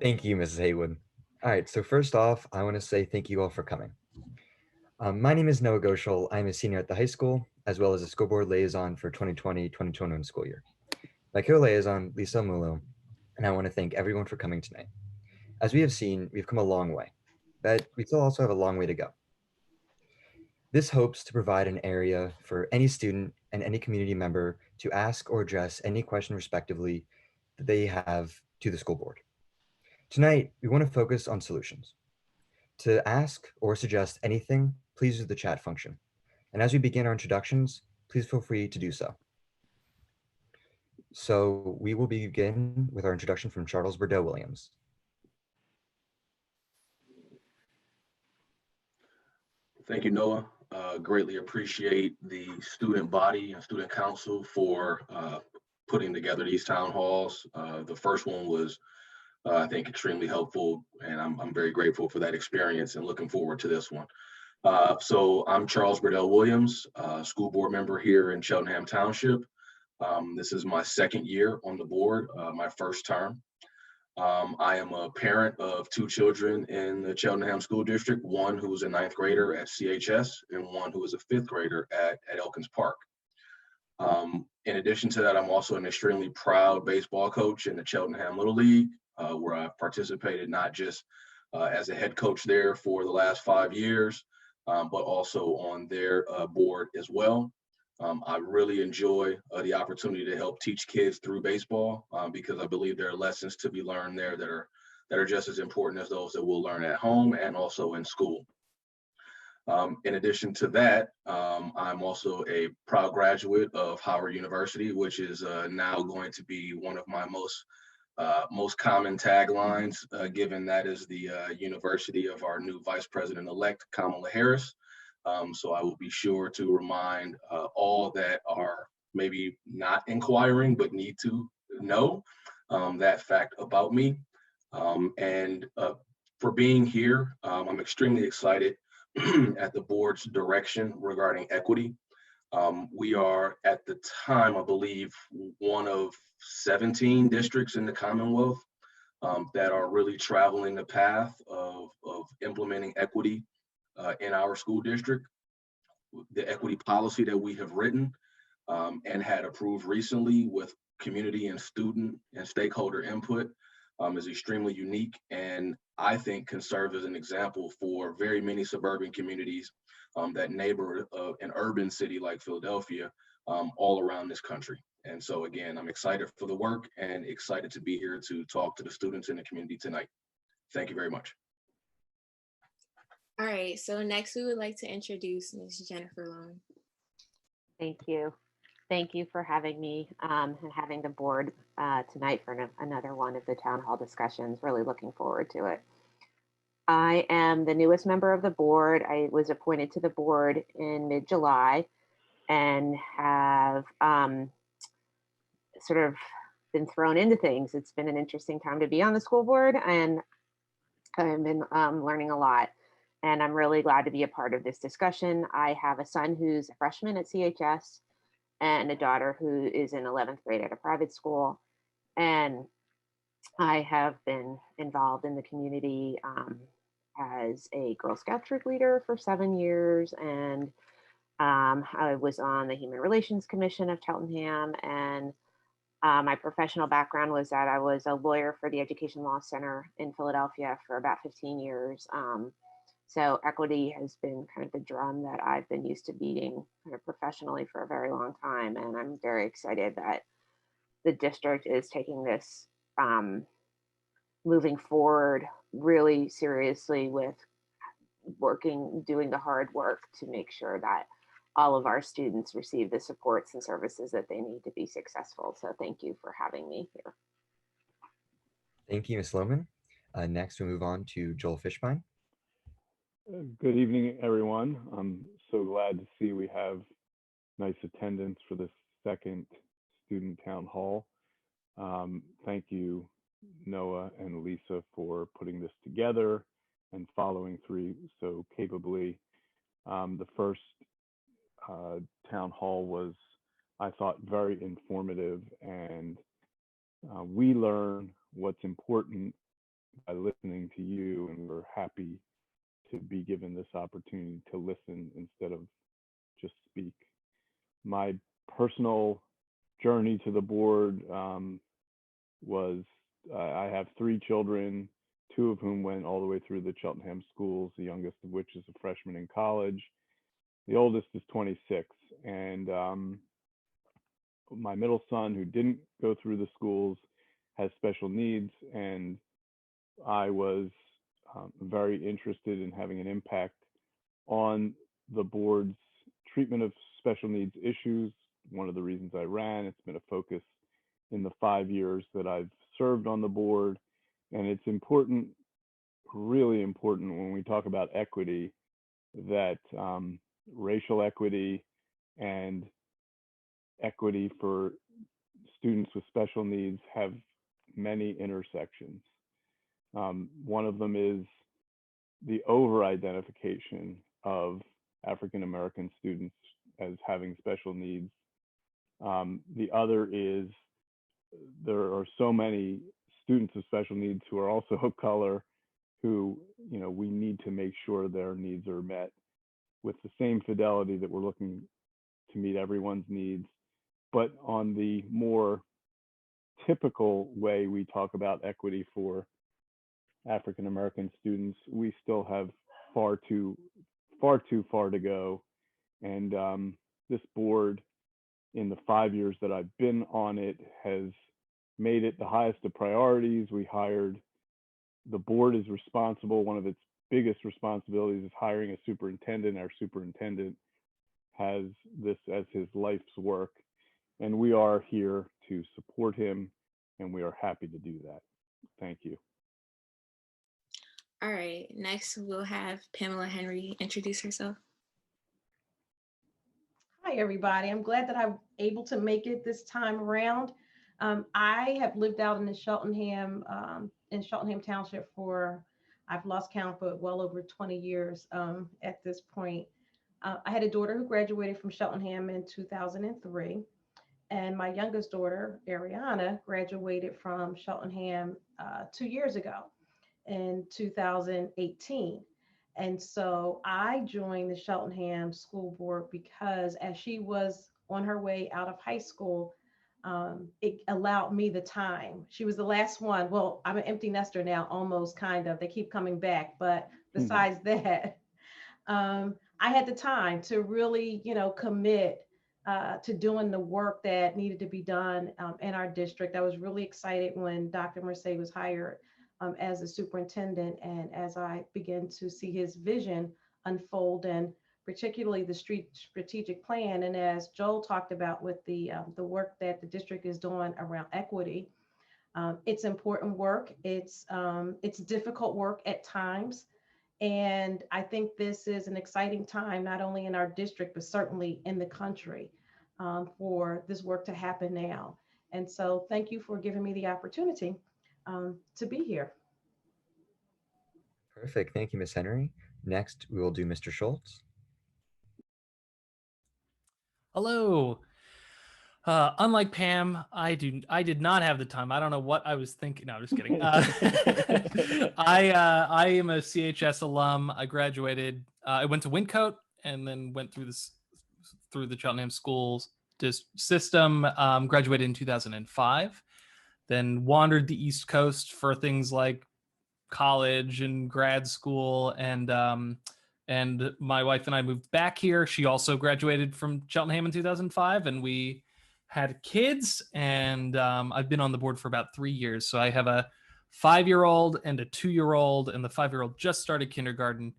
Thank you, Mrs. Haywood. All right, so first off, I want to say thank you all for coming. My name is Noah Gocial. I'm a senior at the high school, as well as a school board liaison for 2020-2021 school year. My co-liaison, Lisa Mulo, and I want to thank everyone for coming tonight. As we have seen, we've come a long way, but we still also have a long way to go. This hopes to provide an area for any student and any community member to ask or address any question respectively that they have to the school board. Tonight, we want to focus on solutions. To ask or suggest anything, please use the chat function. And as we begin our introductions, please feel free to do so. So we will begin with our introduction from Charles Burdell-Williams. Thank you, Noah. Greatly appreciate the student body and student council for putting together these town halls. The first one was, I think, extremely helpful, and I'm very grateful for that experience and looking forward to this one. So I'm Charles Burdell-Williams, school board member here in Cheltenham Township. This is my second year on the board, my first term. I am a parent of two children in the Cheltenham School District, one who is a ninth grader at CHS and one who is a fifth grader at Elkins Park. In addition to that, I'm also an extremely proud baseball coach in the Cheltenham Little League, where I've participated not just as a head coach there for the last 5 years, but also on their board as well. I really enjoy the opportunity to help teach kids through baseball because I believe there are lessons to be learned there that are just as important as those that we'll learn at home and also in school. In addition to that, I'm also a proud graduate of Howard University, which is now going to be one of my most common taglines, given that is the university of our new Vice President-elect, Kamala Harris. So I will be sure to remind all that are maybe not inquiring but need to know that fact about me. And for being here, I'm extremely excited at the board's direction regarding equity. We are at the time, I believe, one of 17 districts in the Commonwealth that are really traveling the path of implementing equity in our school district. The equity policy that we have written and had approved recently with community and student and stakeholder input is extremely unique, and I think can serve as an example for very many suburban communities that neighbor an urban city like Philadelphia all around this country. And so again, I'm excited for the work and excited to be here to talk to the students in the community tonight. Thank you very much. All right, so next we would like to introduce Ms. Jennifer Long. Thank you. Thank you for having me and having the board tonight for another one of the town hall discussions. Really looking forward to it. I am the newest member of the board. I was appointed to the board in mid-July and have sort of been thrown into things. It's been an interesting time to be on the school board, and I've been learning a lot. And I'm really glad to be a part of this discussion. I have a son who's a freshman at CHS and a daughter who is in 11th grade at a private school. And I have been involved in the community as a Girl Scout troop leader for 7 years. And I was on the Human Relations Commission of Cheltenham. And my professional background was that I was a lawyer for the Education Law Center in Philadelphia for about 15 years. So equity has been kind of the drum that I've been used to beating kind of professionally for a very long time. And I'm very excited that the district is taking this moving forward really seriously with doing the hard work to make sure that all of our students receive the supports and services that they need to be successful. So thank you for having me here. Thank you, Ms. Lowman. Next, we move on to Joel Fishbein. Good evening, everyone. I'm so glad to see we have nice attendance for the second student town hall. Thank you, Noah and Lisa, for putting this together and following through so capably. The first town hall was, I thought, very informative and We learn what's important by listening to you, and we're happy to be given this opportunity to listen instead of just speak. My personal journey to the board was I have 3 children, 2 of whom went all the way through the Cheltenham schools, the youngest of which is a freshman in college. The oldest is 26. And my middle son, who didn't go through the schools, has special needs. And I was very interested in having an impact on the board's treatment of special needs issues. One of the reasons I ran, it's been a focus in the 5 years that I've served on the board. And it's important, really important when we talk about equity, that racial equity and equity for students with special needs have many intersections. One of them is the over-identification of African American students as having special needs. The other is there are so many students with special needs who are also of color who, we need to make sure their needs are met with the same fidelity that we're looking to meet everyone's needs. But on the more typical way we talk about equity for African American students, we still have far too far to go. And this board, in the 5 years that I've been on it, has made it the highest of priorities. The board is responsible. One of its biggest responsibilities is hiring a superintendent. Our superintendent has this as his life's work, and we are here to support him, and we are happy to do that. Thank you. All right, next we'll have Pamela Henry introduce herself. Hi, everybody. I'm glad that I'm able to make it this time around. I have lived out in the Cheltenham Township I've lost count, but well over 20 years at this point. I had a daughter who graduated from Cheltenham in 2003, and my youngest daughter, Ariana, graduated from Cheltenham 2 years ago in 2018. And so I joined the Cheltenham School Board because as she was on her way out of high school, it allowed me the time. She was the last one. Well, I'm an empty nester now, almost, kind of. They keep coming back. But besides that, I had the time to really, commit to doing the work that needed to be done in our district. I was really excited when Dr. Merced was hired as a superintendent, and as I began to see his vision unfold, and particularly the strategic plan. And as Joel talked about with the work that the district is doing around equity, it's important work. It's difficult work at times. And I think this is an exciting time, not only in our district, but certainly in the country, for this work to happen now. And so thank you for giving me the opportunity to be here. Perfect. Thank you, Ms. Henry. Next, we will do Mr. Schultz. Hello. Unlike Pam, I did not have the time. I don't know what I was thinking. No, I'm just kidding. I am a CHS alum. I graduated. I went to Wyncote and then went through the Cheltenham schools system. Graduated in 2005. Then wandered the East Coast for things like college and grad school, and my wife and I moved back here. She also graduated from Cheltenham in 2005, and we had kids, and I've been on the board for about 3 years. So I have a 5-year-old and a 2-year-old, and the 5-year-old just started kindergarten,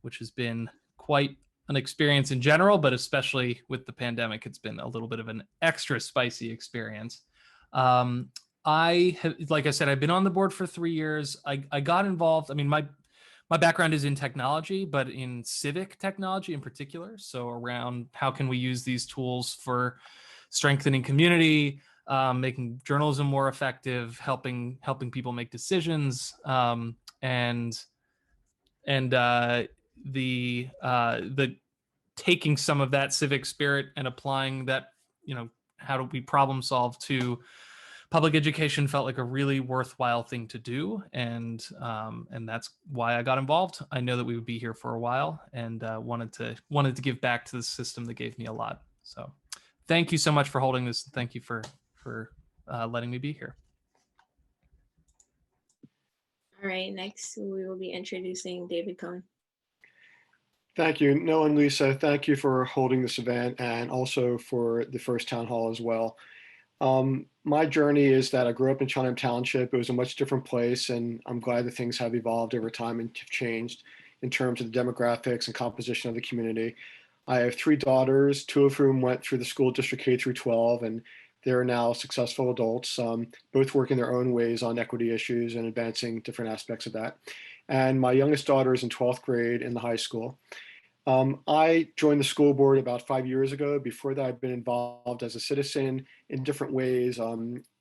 which has been quite an experience in general, but especially with the pandemic, it's been a little bit of an extra spicy experience. Like I said, I've been on the board for 3 years. I got involved. I mean, my background is in technology, but in civic technology in particular. So around how can we use these tools for strengthening community, making journalism more effective, helping people make decisions, and the taking some of that civic spirit and applying that, how do we problem solve to public education felt like a really worthwhile thing to do, and that's why I got involved. I know that we would be here for a while, and wanted to give back to the system that gave me a lot. So, thank you so much for holding this. Thank you for letting me be here. All right, next we will be introducing David Cohen. Thank you, Noah and Lisa. Thank you for holding this event and also for the first town hall as well. My journey is that I grew up in Cheltenham Township. It was a much different place, and I'm glad that things have evolved over time and have changed in terms of the demographics and composition of the community. I have 3 daughters, 2 of whom went through the school district K through 12, and they're now successful adults, both working their own ways on equity issues and advancing different aspects of that. And my youngest daughter is in 12th grade in the high school. I joined the school board about 5 years ago. Before that, I've been involved as a citizen in different ways,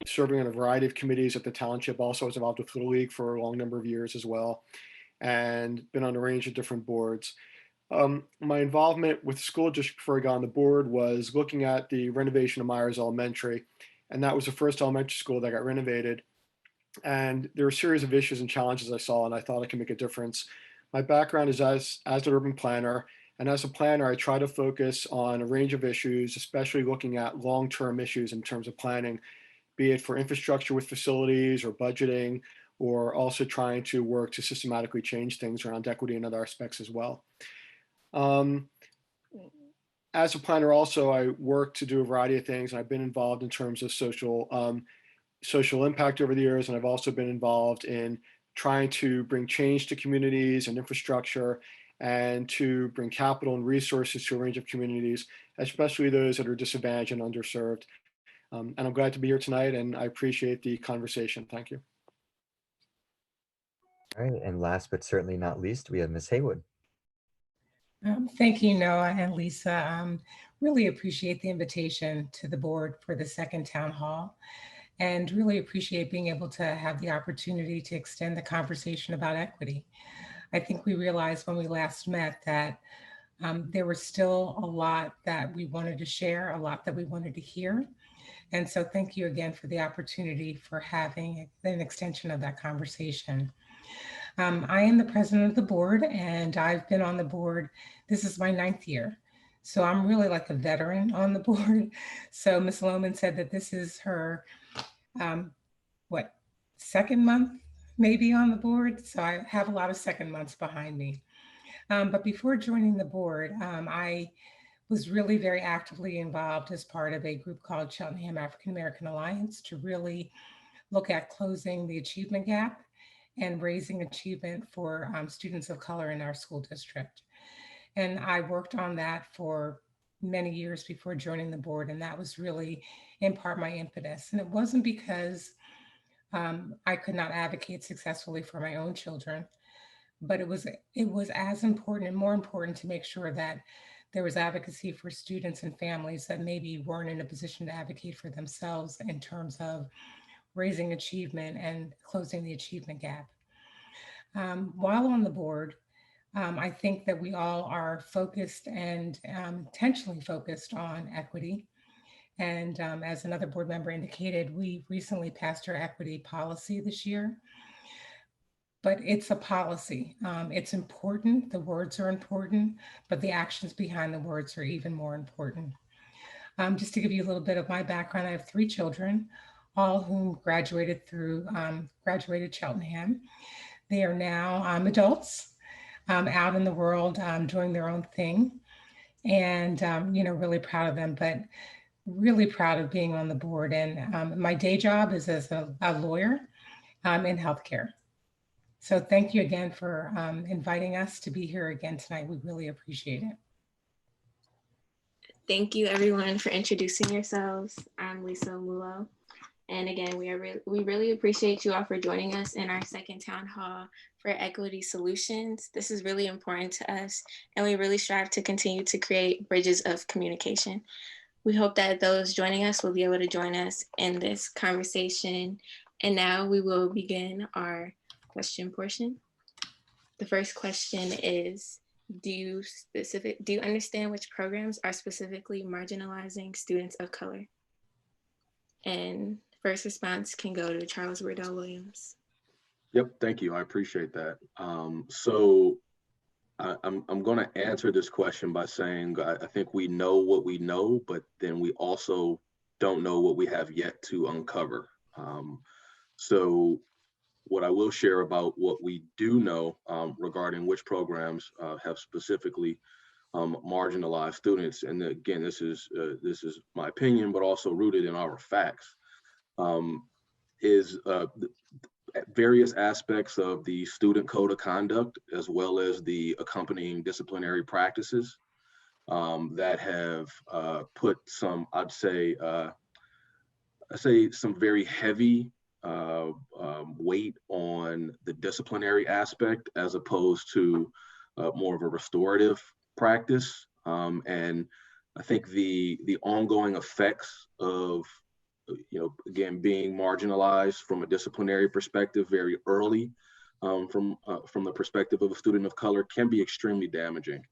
serving on a variety of committees at the township. Also was involved with Little League for a long number of years as well, and been on a range of different boards. My involvement with the school district before I got on the board was looking at the renovation of Myers Elementary, and that was the first elementary school that got renovated. And there were a series of issues and challenges I saw, and I thought I could make a difference. My background is as an urban planner, and as a planner, I try to focus on a range of issues, especially looking at long-term issues in terms of planning, be it for infrastructure with facilities or budgeting, or also trying to work to systematically change things around equity and other aspects as well. As a planner also, I work to do a variety of things, and I've been involved in terms of social impact over the years, and I've also been involved in trying to bring change to communities and infrastructure, and to bring capital and resources to a range of communities, especially those that are disadvantaged and underserved. And I'm glad to be here tonight, and I appreciate the conversation. Thank you. All right, and last but certainly not least, we have Ms. Haywood. Thank you, Noah and Lisa. Really appreciate the invitation to the board for the second town hall, and really appreciate being able to have the opportunity to extend the conversation about equity. I think we realized when we last met that there was still a lot that we wanted to share, a lot that we wanted to hear. And so thank you again for the opportunity for having an extension of that conversation. I am the president of the board, and I've been on the board. This is my 9th year. So I'm really like a veteran on the board. So Ms. Lowman said that this is her, 2nd month maybe on the board. So I have a lot of second months behind me. But before joining the board, I was really very actively involved as part of a group called Cheltenham African American Alliance to really look at closing the achievement gap and raising achievement for students of color in our school district. And I worked on that for many years before joining the board, and that was really in part my impetus. And it wasn't because I could not advocate successfully for my own children, but it was as important and more important to make sure that there was advocacy for students and families that maybe weren't in a position to advocate for themselves in terms of raising achievement and closing the achievement gap. While on the board, I think that we all are focused and intentionally focused on equity. And as another board member indicated, we recently passed our equity policy this year. But it's a policy. It's important. The words are important, but the actions behind the words are even more important. Just to give you a little bit of my background, I have 3 children, all whom graduated Cheltenham. They are now adults out in the world doing their own thing, and really proud of them, but really proud of being on the board. And my day job is as a lawyer in healthcare. So thank you again for inviting us to be here again tonight. We really appreciate it. Thank you everyone for introducing yourselves. I'm Lisa Mulo. And again, we really appreciate you all for joining us in our second town hall for equity solutions. This is really important to us, and we really strive to continue to create bridges of communication. We hope that those joining us will be able to join us in this conversation. And now we will begin our question portion. The first question is, do you understand which programs are specifically marginalizing students of color? And First response can go to Charles Burdell-Williams. Yep, thank you. I appreciate that. So I'm going to answer this question by saying I think we know what we know, but then we also don't know what we have yet to uncover. So what I will share about what we do know regarding which programs have specifically marginalized students, and again, this is my opinion, but also rooted in our facts, is various aspects of the student code of conduct, as well as the accompanying disciplinary practices that have put some, I'd say some very heavy weight on the disciplinary aspect, as opposed to more of a restorative practice. And I think the ongoing effects of, again, being marginalized from a disciplinary perspective very early, from the perspective of a student of color, can be extremely damaging.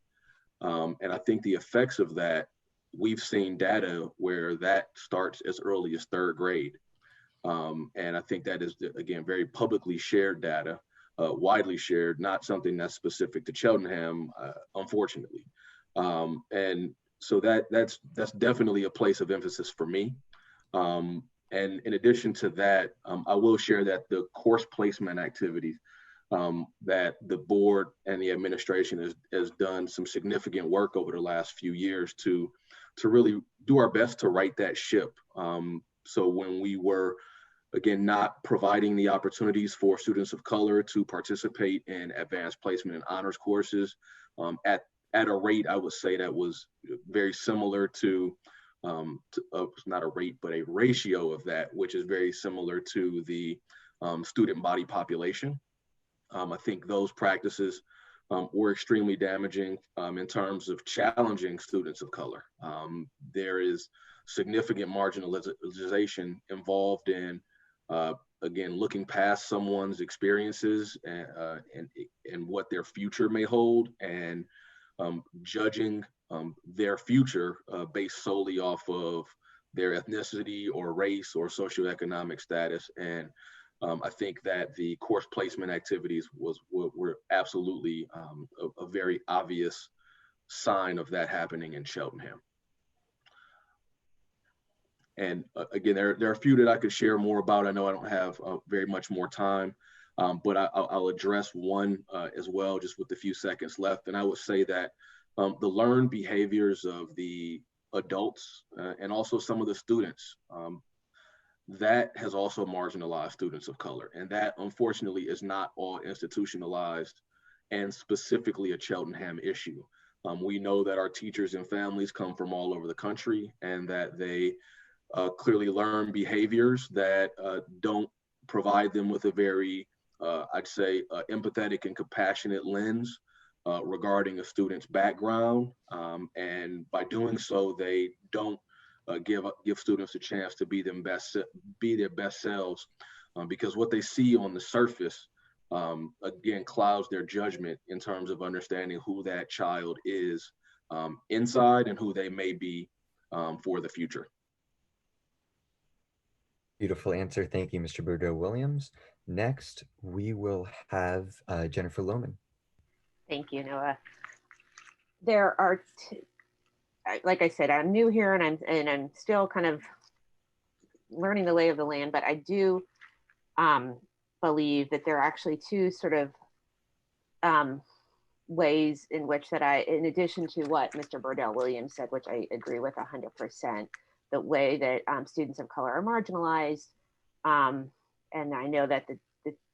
And I think the effects of that, we've seen data where that starts as early as third grade. And I think that is, again, very publicly shared data, widely shared, not something that's specific to Cheltenham, unfortunately. And so that's definitely a place of emphasis for me. And in addition to that, I will share that the course placement activities that the board and the administration has done some significant work over the last few years to really do our best to right that ship. So when we were, again, not providing the opportunities for students of color to participate in advanced placement and honors courses at a rate, I would say, that was very similar to not a rate, but a ratio of that, which is very similar to the student body population. I think those practices were extremely damaging in terms of challenging students of color. There is significant marginalization involved in, again, looking past someone's experiences and what their future may hold, and judging their future based solely off of their ethnicity or race or socioeconomic status. And I think that the course placement activities were absolutely a very obvious sign of that happening in Cheltenham. And again, there are a few that I could share more about. I know I don't have very much more time, but I'll address one as well, just with the few seconds left. And I would say that the learned behaviors of the adults and also some of the students, that has also marginalized students of color. And that, unfortunately, is not all institutionalized and specifically a Cheltenham issue. We know that our teachers and families come from all over the country, and that they clearly learn behaviors that don't provide them with a very, I'd say, empathetic and compassionate lens regarding a student's background. And by doing so, they don't give students a chance to be their best selves, because what they see on the surface, again, clouds their judgment in terms of understanding who that child is inside and who they may be for the future. Beautiful answer. Thank you, Mr. Burdell-Williams. Next, we will have Jennifer Lowman. Thank you, Noah. There are, like I said, I'm new here, and I'm still kind of learning the lay of the land, but I do believe that there are actually two sort of ways in which that in addition to what Mr. Burdell-Williams said, which I agree with 100%, the way that students of color are marginalized. And I know that the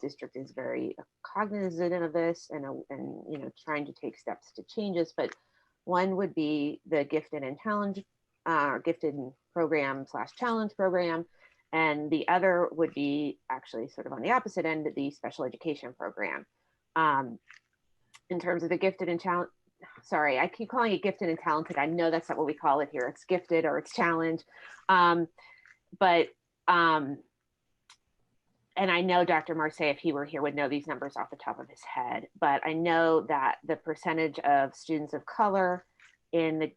district is very cognizant of this and trying to take steps to change this, but one would be the gifted and challenge, gifted program / challenge program. And the other would be actually sort of on the opposite end, the special education program. In terms of the gifted and challenge, sorry, I keep calling it gifted and talented. I know that's not what we call it here. It's gifted or it's challenge. And I know Dr. Marseille, if he were here, would know these numbers off the top of his head, but I know that the percentage of students of color in the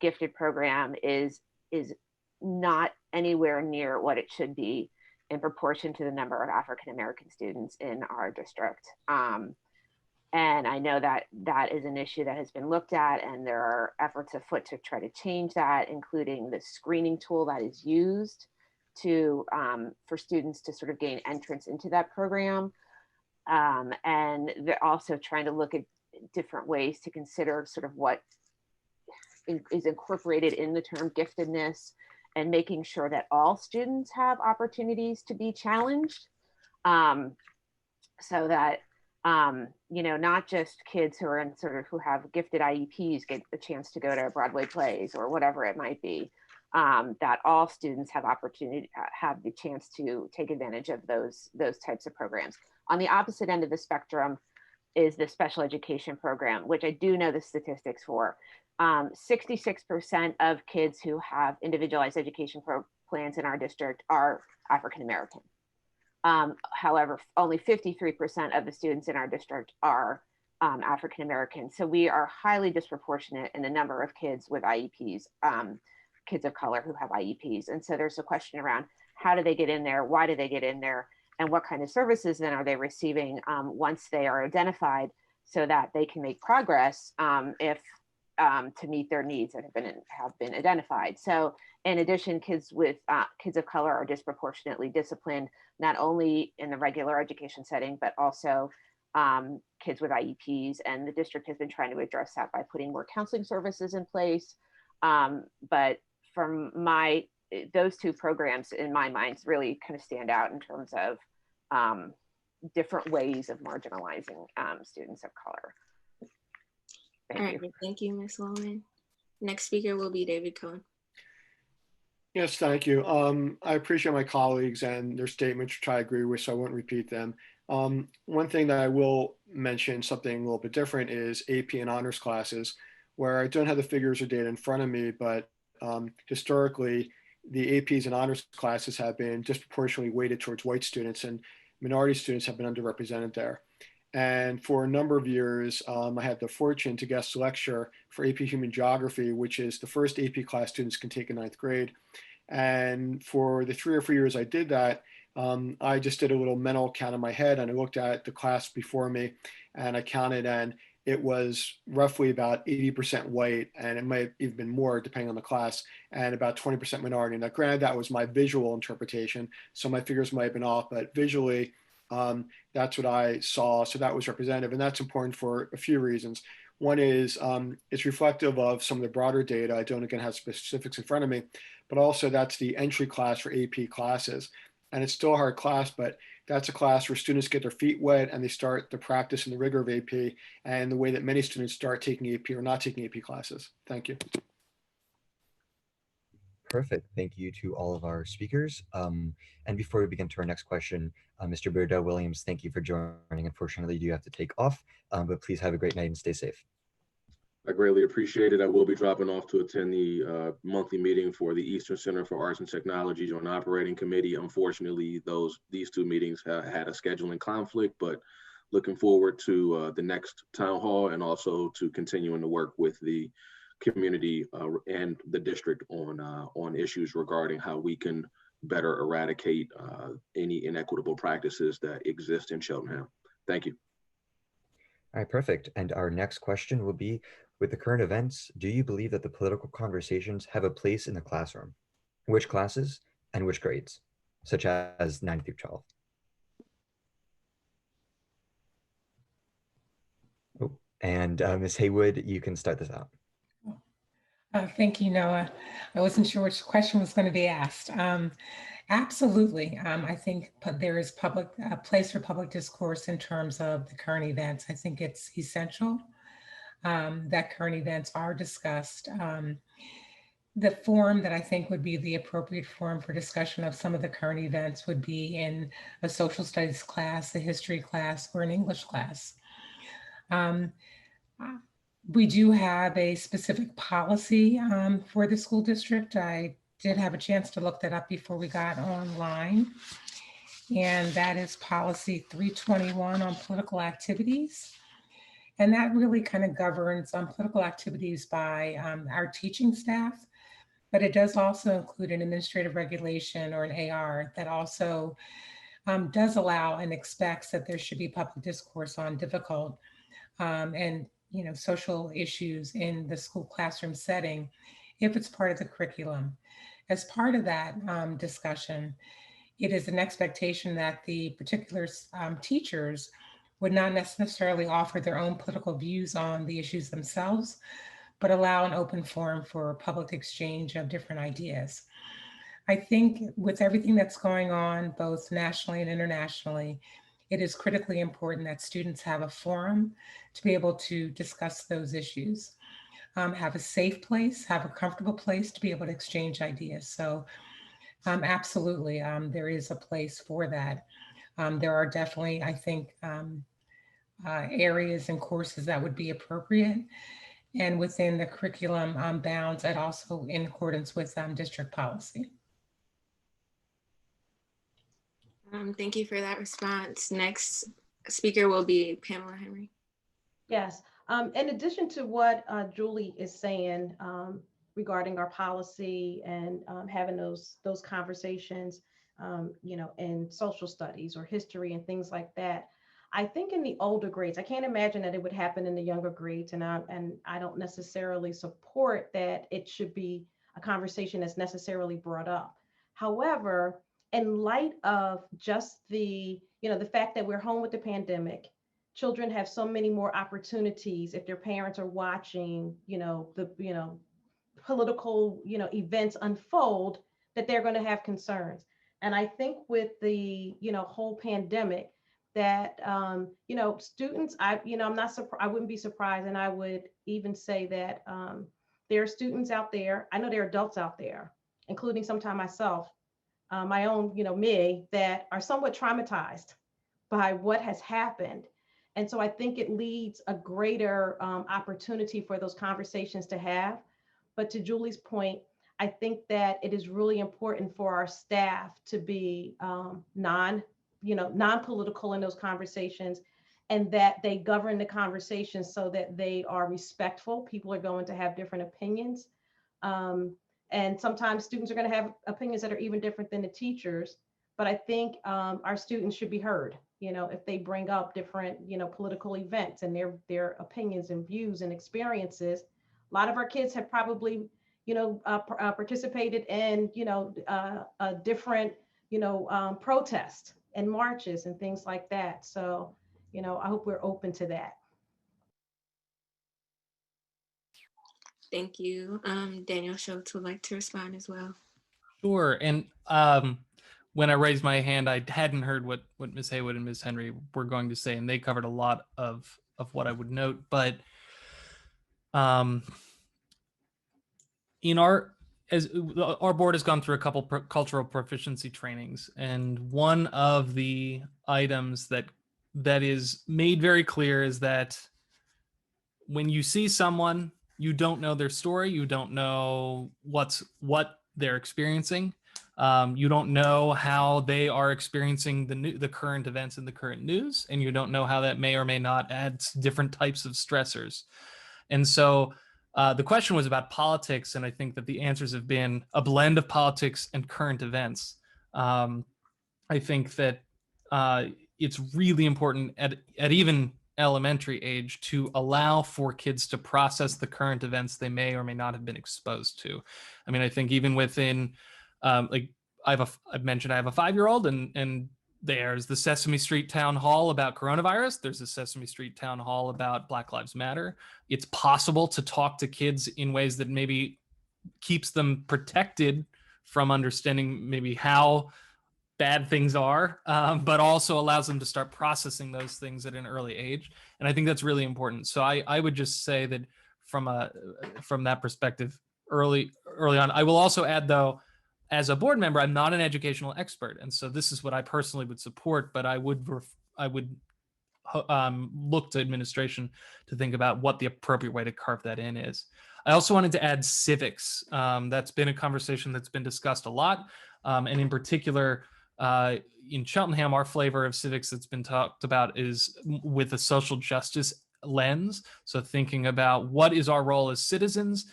gifted program is not anywhere near what it should be in proportion to the number of African American students in our district. And I know that that is an issue that has been looked at, and there are efforts afoot to try to change that, including the screening tool that is used to for students to sort of gain entrance into that program. And they're also trying to look at different ways to consider sort of what is incorporated in the term giftedness, and making sure that all students have opportunities to be challenged, so that you know, not just kids who are in sort of who have gifted IEPs get the chance to go to Broadway plays or whatever it might be, that all students have opportunity, have the chance to take advantage of those types of programs. On the opposite end of the spectrum is the special education program, which I do know the statistics for. 66% of kids who have individualized education plans in our district are African American. However, only 53% of the students in our district are African American. So we are highly disproportionate in the number of kids with IEPs, kids of color who have IEPs. And so there's a question around how do they get in there? Why do they get in there? And what kind of services then are they receiving once they are identified, so that they can make progress if to meet their needs that have been identified. So in addition, kids of color are disproportionately disciplined, not only in the regular education setting, but also kids with IEPs. And the district has been trying to address that by putting more counseling services in place. But from those two programs, in my mind, really kind of stand out in terms of different ways of marginalizing students of color. All right, thank you, Ms. Lowman. Next speaker will be David Cohen. Yes, thank you. I appreciate my colleagues and their statements, which I agree with, so I won't repeat them. One thing that I will mention, something a little bit different, is AP and honors classes, where I don't have the figures or data in front of me, but historically, the APs and honors classes have been disproportionately weighted towards white students, and minority students have been underrepresented there. And for a number of years, I had the fortune to guest lecture for AP Human Geography, which is the first AP class students can take in 9th grade. And for the 3 or 4 years I did that, I just did a little mental count in my head, and I looked at the class before me and I counted, and it was roughly about 80% white, and it might have even been more depending on the class, and about 20% minority. Now, granted, that was my visual interpretation, so my figures might have been off, but visually, that's what I saw. So that was representative, and that's important for a few reasons. One is it's reflective of some of the broader data. I don't again have specifics in front of me, but also that's the entry class for AP classes. And it's still a hard class, but that's a class where students get their feet wet and they start the practice and the rigor of AP, and the way that many students start taking AP or not taking AP classes. Thank you. Perfect. Thank you to all of our speakers. And before we begin to our next question, Mr. Burdell-Williams, thank you for joining. Unfortunately, you have to take off, but please have a great night and stay safe. I greatly appreciate it. I will be dropping off to attend the monthly meeting for the Eastern Center for Arts and Technology Joint Operating Committee. Unfortunately, these two meetings had a scheduling conflict, but looking forward to the next town hall, and also to continuing to work with the community and the district on issues regarding how we can better eradicate any inequitable practices that exist in Cheltenham. Thank you. All right, perfect. And our next question will be, with the current events, do you believe that the political conversations have a place in the classroom? Which classes and which grades, such as 9th through 12th? Oh, and Ms. Haywood, you can start this out. Thank you, Noah. I wasn't sure which question was going to be asked. Absolutely. I think there is a place for public discourse in terms of the current events. I think it's essential that current events are discussed. The forum that I think would be the appropriate forum for discussion of some of the current events would be in a social studies class, a history class, or an English class. We do have a specific policy for the school district. I did have a chance to look that up before we got online. And that is policy 321 on political activities. And that really kind of governs political activities by our teaching staff. but it does also include an administrative regulation or an AR that also does allow and expects that there should be public discourse on difficult and social issues in the school classroom setting if it's part of the curriculum. As part of that discussion, it is an expectation that the particular teachers would not necessarily offer their own political views on the issues themselves, but allow an open forum for public exchange of different ideas. I think with everything that's going on, both nationally and internationally, it is critically important that students have a forum to be able to discuss those issues, have a safe place, have a comfortable place to be able to exchange ideas. So absolutely, there is a place for that. There are definitely, I think, areas and courses that would be appropriate and within the curriculum bounds and also in accordance with district policy. Thank you for that response. Next speaker will be Pamela Henry. Yes. In addition to what Julie is saying regarding our policy and having those conversations, in social studies or history and things like that, I think in the older grades, I can't imagine that it would happen in the younger grades, and I don't necessarily support that it should be a conversation that's necessarily brought up. However, in light of just the fact that we're home with the pandemic, children have so many more opportunities if their parents are watching, the political, events unfold, that they're going to have concerns. And I think with the, whole pandemic that, students, I wouldn't be surprised. And I would even say that there are students out there, I know there are adults out there, including sometimes myself, my own, me, that are somewhat traumatized by what has happened. And so I think it leads a greater opportunity for those conversations to have. But to Julie's point, I think that it is really important for our staff to be non-political in those conversations, and that they govern the conversations so that they are respectful. People are going to have different opinions. And sometimes students are going to have opinions that are even different than the teachers. But I think our students should be heard, if they bring up different, political events and their opinions and views and experiences. A lot of our kids have probably, participated in, different, protests and marches and things like that. So, I hope we're open to that. Thank you. Daniel Schultz would like to respond as well. Sure. And when I raised my hand, I hadn't heard what Ms. Haywood and Ms. Henry were going to say, and they covered a lot of what I would note. But our board has gone through a couple cultural proficiency trainings, and one of the items that is made very clear is that when you see someone, you don't know their story, you don't know what they're experiencing, you don't know how they are experiencing the current events in the current news, and you don't know how that may or may not add different types of stressors. And so the question was about politics, and I think that the answers have been a blend of politics and current events. I think that it's really important at even elementary age to allow for kids to process the current events they may or may not have been exposed to. I mean, I think even within, I've mentioned I have a 5-year-old, and there's the Sesame Street town hall about coronavirus. There's the Sesame Street town hall about Black Lives Matter. It's possible to talk to kids in ways that maybe keeps them protected from understanding maybe how bad things are, but also allows them to start processing those things at an early age. And I think that's really important. So I would just say that from that perspective, early on. I will also add, though, as a board member, I'm not an educational expert, and so this is what I personally would support. But I would look to administration to think about what the appropriate way to carve that in is. I also wanted to add civics. That's been a conversation that's been discussed a lot, and in particular, in Cheltenham, our flavor of civics that's been talked about is with a social justice lens. So thinking about what is our role as citizens,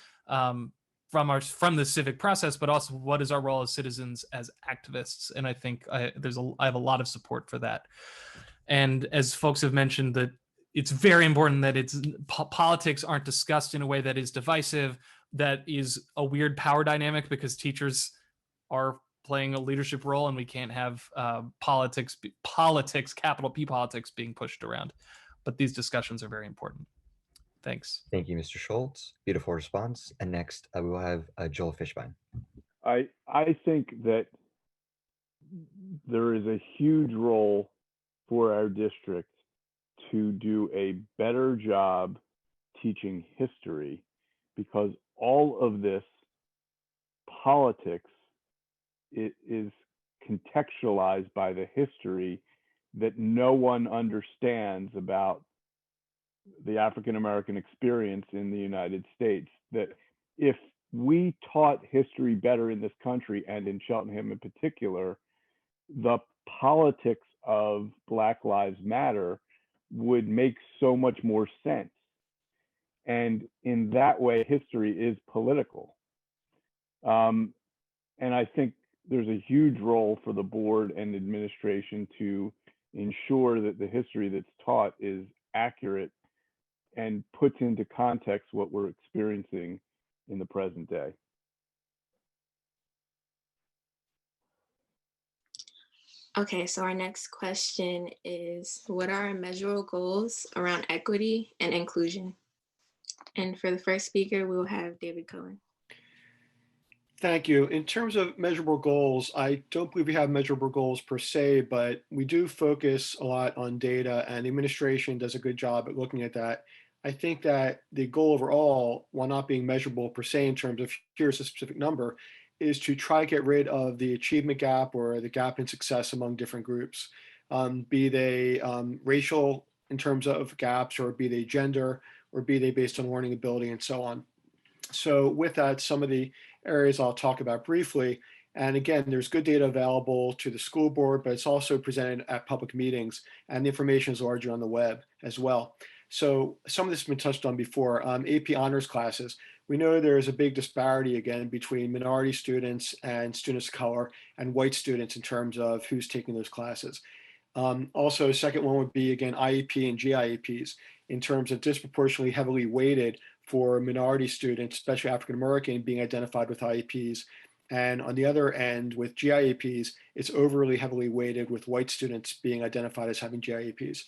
from the civic process, but also what is our role as citizens, as activists. And I think I have a lot of support for that. And as folks have mentioned, that it's very important that politics aren't discussed in a way that is divisive, that is a weird power dynamic, because teachers are playing a leadership role, and we can't have politics, capital P politics, being pushed around. But these discussions are very important. Thanks. Thank you, Mr. Schultz. Beautiful response. And next, we will have Joel Fishbein. I think that there is a huge role for our district to do a better job teaching history, because all of this politics is contextualized by the history that no one understands about the African American experience in the United States. That if we taught history better in this country, and in Cheltenham in particular, the politics of Black Lives Matter would make so much more sense. And in that way, history is political. And I think there's a huge role for the board and administration to ensure that the history that's taught is accurate and puts into context what we're experiencing in the present day. Okay, so our next question is, what are our measurable goals around equity and inclusion? And for the first speaker, we will have David Cohen. Thank you. In terms of measurable goals, I don't believe we have measurable goals per se, but we do focus a lot on data, and the administration does a good job at looking at that. I think that the goal overall, while not being measurable per se in terms of here's a specific number, is to try to get rid of the achievement gap or the gap in success among different groups, be they racial in terms of gaps, or be they gender, or be they based on learning ability, and so on. So with that, some of the areas I'll talk about briefly. And again, there's good data available to the school board, but it's also presented at public meetings, and the information is largely on the web as well. So some of this has been touched on before. AP honors classes. We know there is a big disparity, again, between minority students and students of color and white students in terms of who's taking those classes. Also, a second one would be, again, IEP and GIEPs in terms of disproportionately heavily weighted for minority students, especially African American, being identified with IEPs. And on the other end, with GIEPs, it's overly heavily weighted with white students being identified as having GIEPs.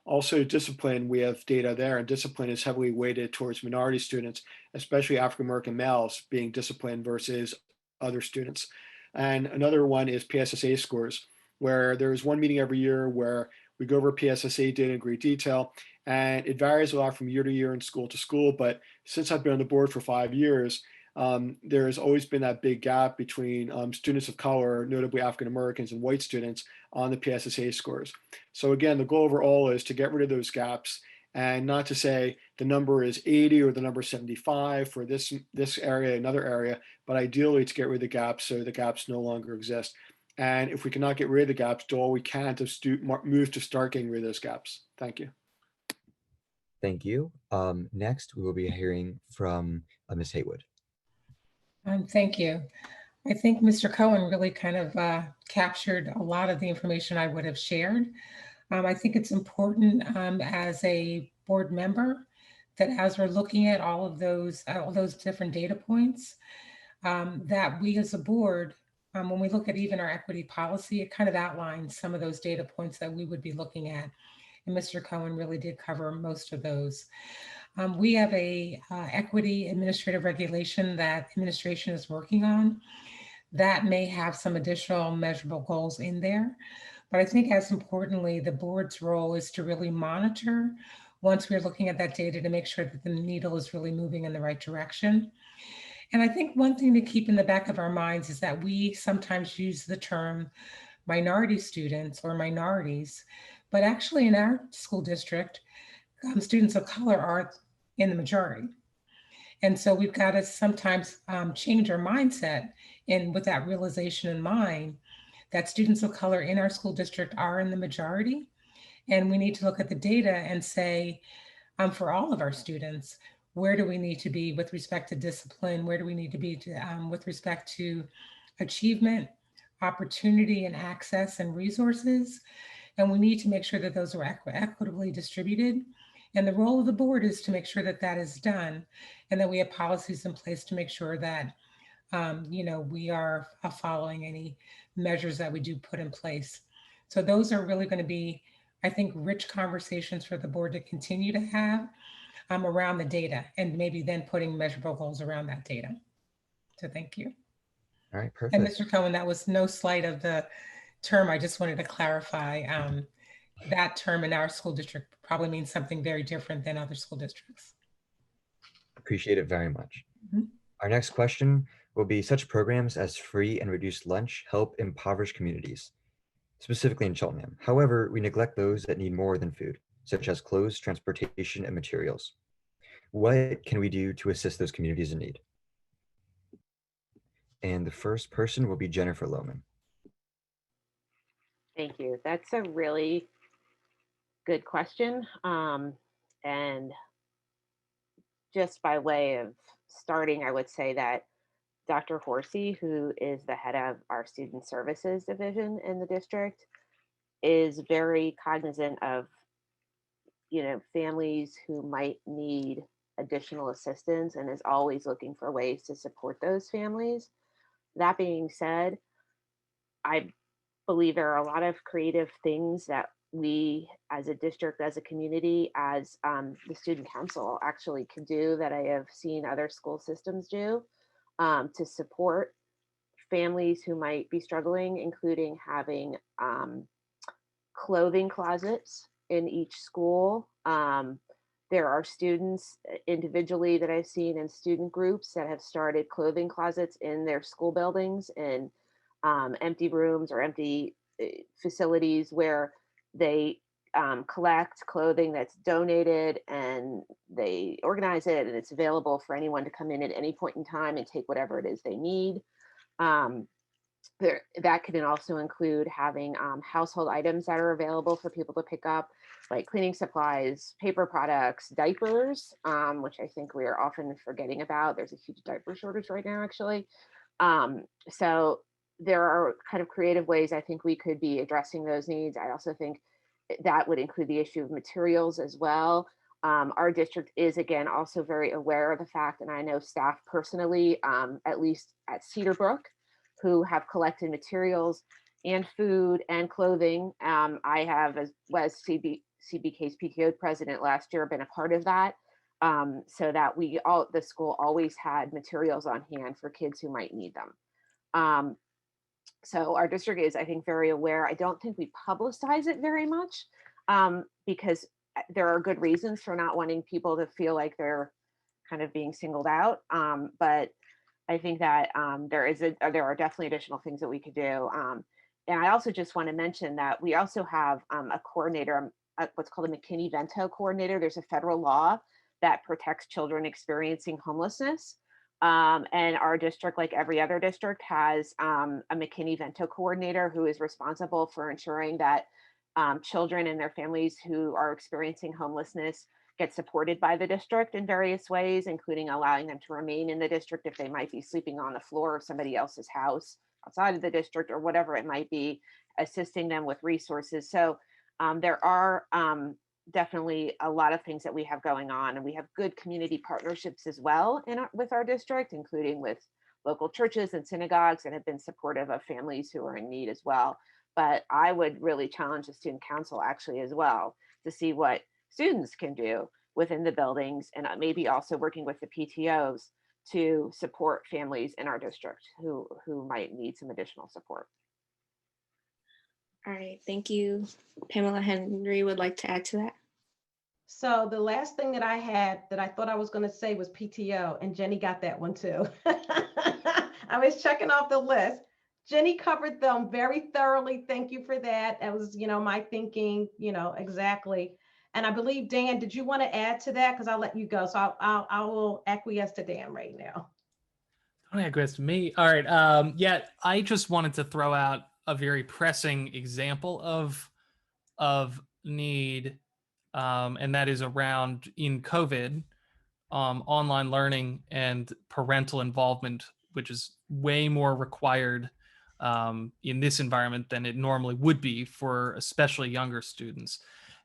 Also, discipline, we have data there, and discipline is heavily weighted towards minority students, especially African American males being disciplined versus other students. And another one is PSSA scores, where there's one meeting every year where we go over PSSA data in great detail, and it varies a lot from year to year and school to school. But since I've been on the board for 5 years, there has always been that big gap between students of color, notably African Americans, and white students on the PSSA scores. So again, the goal overall is to get rid of those gaps, and not to say the number is 80 or the number is 75 for this area, another area, but ideally to get rid of the gaps so the gaps no longer exist. And if we cannot get rid of the gaps, do all we can to move to start getting rid of those gaps. Thank you. Thank you. Next, we will be hearing from Ms. Haywood. Thank you. I think Mr. Cohen really kind of captured a lot of the information I would have shared. I think it's important as a board member that as we're looking at all those different data points, that we as a board, when we look at even our equity policy, it kind of outlines some of those data points that we would be looking at. And Mr. Cohen really did cover most of those. We have a equity administrative regulation that administration is working on that may have some additional measurable goals in there. But I think as importantly, the board's role is to really monitor once we're looking at that data to make sure that the needle is really moving in the right direction. And I think one thing to keep in the back of our minds is that we sometimes use the term minority students or minorities, but actually in our school district, students of color are in the majority. And so we've got to sometimes change our mindset and with that realization in mind that students of color in our school district are in the majority. And we need to look at the data and say, for all of our students, where do we need to be with respect to discipline? Where do we need to be with respect to achievement, opportunity and access and resources? And we need to make sure that those are equitably distributed. And the role of the board is to make sure that that is done, and that we have policies in place to make sure that we are following any measures that we do put in place. So those are really going to be, I think, rich conversations for the board to continue to have around the data, and maybe then putting measurable goals around that data. So thank you. All right, perfect. And Mr. Cohen, that was no slight of the term. I just wanted to clarify that term in our school district probably means something very different than other school districts. Appreciate it very much. Mm-hmm. Our next question will be, such programs as free and reduced lunch help impoverished communities, specifically in Cheltenham. However, we neglect those that need more than food, such as clothes, transportation, and materials. What can we do to assist those communities in need? And the first person will be Jennifer Lowman. Thank you. That's a really good question. And just by way of starting, I would say that Dr. Horsey, who is the head of our student services division in the district, is very cognizant of, families who might need additional assistance, and is always looking for ways to support those families. That being said, I believe there are a lot of creative things that we as a district, as a community, as the student council actually can do, that I have seen other school systems do to support families who might be struggling, including having clothing closets in each school. There are students individually that I've seen in student groups that have started clothing closets in their school buildings, in empty rooms or empty facilities, where they collect clothing that's donated, and they organize it, and it's available for anyone to come in at any point in time and take whatever it is they need. That can also include having household items that are available for people to pick up, like cleaning supplies, paper products, diapers, which I think we are often forgetting about. There's a huge diaper shortage right now, actually. So there are kind of creative ways I think we could be addressing those needs. I also think that would include the issue of materials as well. Our district is, again, also very aware of the fact, and I know staff personally, at least at Cedar Brook, who have collected materials and food and clothing. I have, as was CBK's PTO president last year, been a part of that, so that the school always had materials on hand for kids who might need them. So our district is, I think, very aware. I don't think we publicize it very much because there are good reasons for not wanting people to feel like they're kind of being singled out. But I think that there are definitely additional things that we could do. And I also just want to mention that we also have a coordinator, what's called a McKinney-Vento coordinator. There's a federal law that protects children experiencing homelessness. And our district, like every other district, has a McKinney-Vento coordinator who is responsible for ensuring that children and their families who are experiencing homelessness get supported by the district in various ways, including allowing them to remain in the district if they might be sleeping on the floor of somebody else's house outside of the district, or whatever it might be, assisting them with resources. So there are definitely a lot of things that we have going on, and we have good community partnerships as well with our district, including with local churches and synagogues that have been supportive of families who are in need as well. But I would really challenge the student council actually as well to see what students can do within the buildings, and maybe also working with the PTOs to support families in our district who might need some additional support. All right, thank you. Pamela Henry would like to add to that. So the last thing that I had that I thought I was going to say was PTO, and Jenny got that one too. I was checking off the list. Jenny covered them very thoroughly. Thank you for that. That was, my thinking, exactly. And I believe, Dan, did you want to add to that? Because I'll let you go. So I will acquiesce to Dan right now. Don't acquiesce to me. All right. Yeah, I just wanted to throw out a very pressing example of need, and that is around in COVID. online learning and parental involvement, which is way more required in this environment than it normally would be for especially younger students.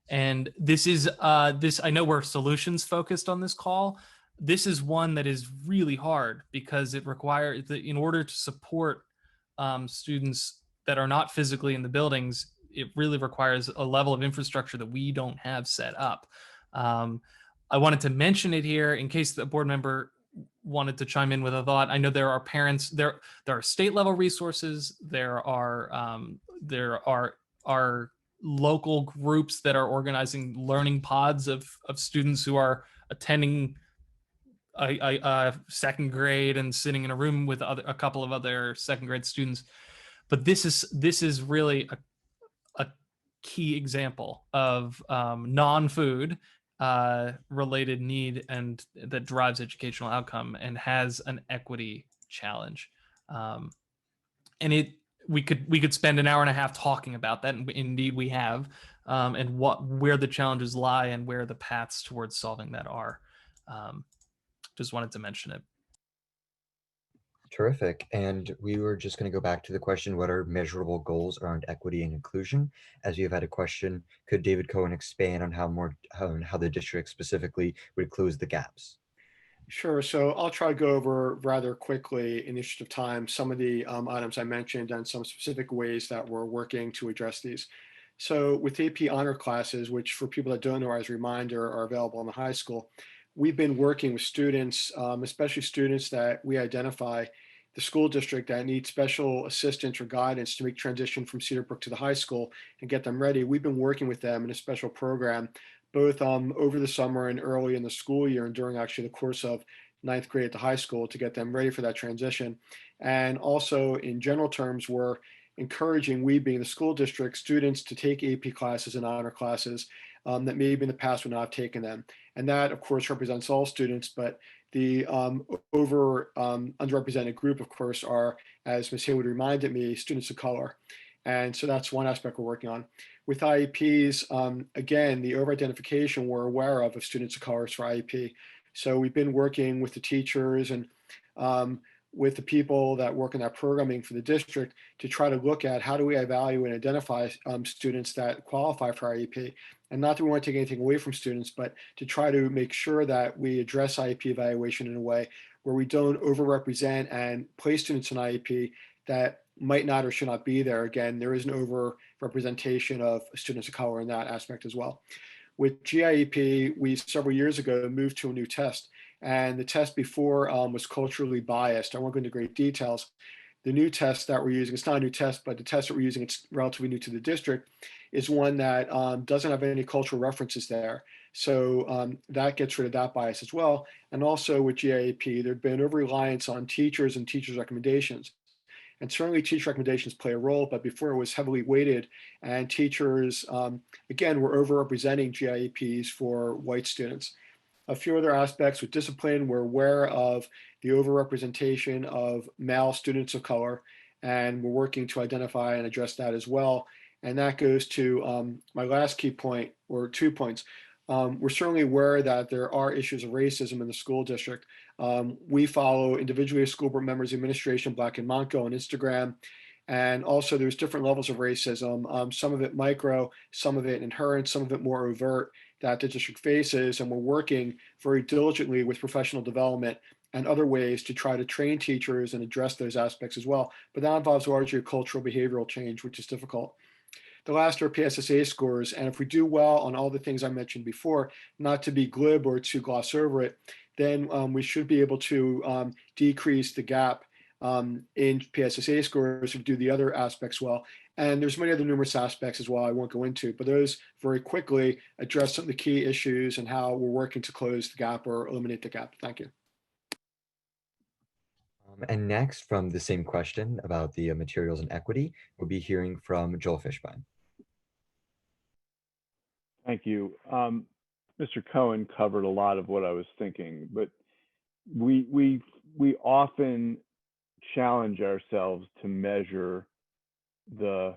And this is I know we're solutions focused on this call. This is one that is really hard because it requires, in order to support students that are not physically in the buildings, it really requires a level of infrastructure that we don't have set up. I wanted to mention it here in case the board member wanted to chime in with a thought. I know there are parents, there are state level resources, there are local groups that are organizing learning pods of students who are attending a second grade and sitting in a room with a couple of other second grade students. But this is really a key example of non-food related need and that drives educational outcome and has an equity challenge. And we could spend an hour and a half talking about that, and indeed we have, and where the challenges lie and where the paths towards solving that are. Just wanted to mention it. Terrific. And we were just going to go back to the question, what are measurable goals around equity and inclusion? As you've had a question, could David Cohen expand on how the district specifically would close the gaps? Sure. So I'll try to go over rather quickly in the interest of time some of the items I mentioned and some specific ways that we're working to address these. So with AP honor classes, which for people that don't know, as a reminder, are available in the high school, we've been working with students, especially students that we identify the school district that need special assistance or guidance to make transition from Cedar Brook to the high school and get them ready. We've been working with them in a special program, both over the summer and early in the school year and during actually the course of ninth grade at the high school to get them ready for that transition. And also in general terms, we're encouraging, we being the school district, students to take AP classes and honor classes that maybe in the past would not have taken them. And that, of course, represents all students, but the underrepresented group, of course, are, as Ms. Haywood reminded me, students of color. And so that's one aspect we're working on. With IEPs, again, the over-identification we're aware of students of color for IEP. So we've been working with the teachers and with the people that work in that programming for the district to try to look at how do we evaluate and identify students that qualify for IEP. And not that we want to take anything away from students, but to try to make sure that we address IEP evaluation in a way where we don't overrepresent and place students in IEP that might not or should not be there. Again, there is an overrepresentation of students of color in that aspect as well. With GIEP, we several years ago moved to a new test. And the test before was culturally biased. I won't go into great details. The new test that we're using, it's not a new test, but the test that we're using, it's relatively new to the district, is one that doesn't have any cultural references there. So that gets rid of that bias as well. And also with GIEP, there'd been over-reliance on teachers and teachers' recommendations. And certainly teacher recommendations play a role, but before it was heavily weighted and teachers, again, were overrepresenting GIEPs for white students. A few other aspects with discipline, we're aware of the overrepresentation of male students of color, and we're working to identify and address that as well. And that goes to my last key point, or 2 points. We're certainly aware that there are issues of racism in the school district. We follow individually as school board members, administration, Black and Monco on Instagram. And also there's different levels of racism, some of it micro, some of it inherent, some of it more overt that the district faces. And we're working very diligently with professional development and other ways to try to train teachers and address those aspects as well. But that involves largely a cultural behavioral change, which is difficult. The last are PSSA scores. And if we do well on all the things I mentioned before, not to be glib or to gloss over it, then we should be able to decrease the gap in PSSA scores if we do the other aspects well. And there's many other numerous aspects as well I won't go into, but those very quickly address some of the key issues and how we're working to close the gap or eliminate the gap. Thank you. And next, from the same question about the materials and equity, we'll be hearing from Joel Fishbein. Thank you. Mr. Cohen covered a lot of what I was thinking, but we often challenge ourselves to measure the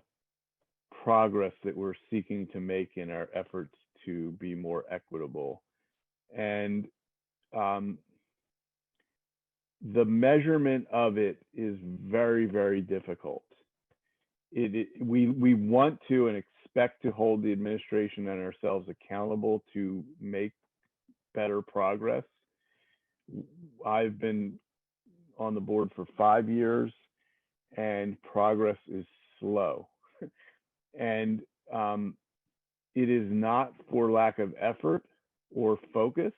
progress that we're seeking to make in our efforts to be more equitable. And the measurement of it is very, very difficult. We want to and expect to hold the administration and ourselves accountable to make better progress. I've been on the board for 5 years and progress is slow. And it is not for lack of effort or focus.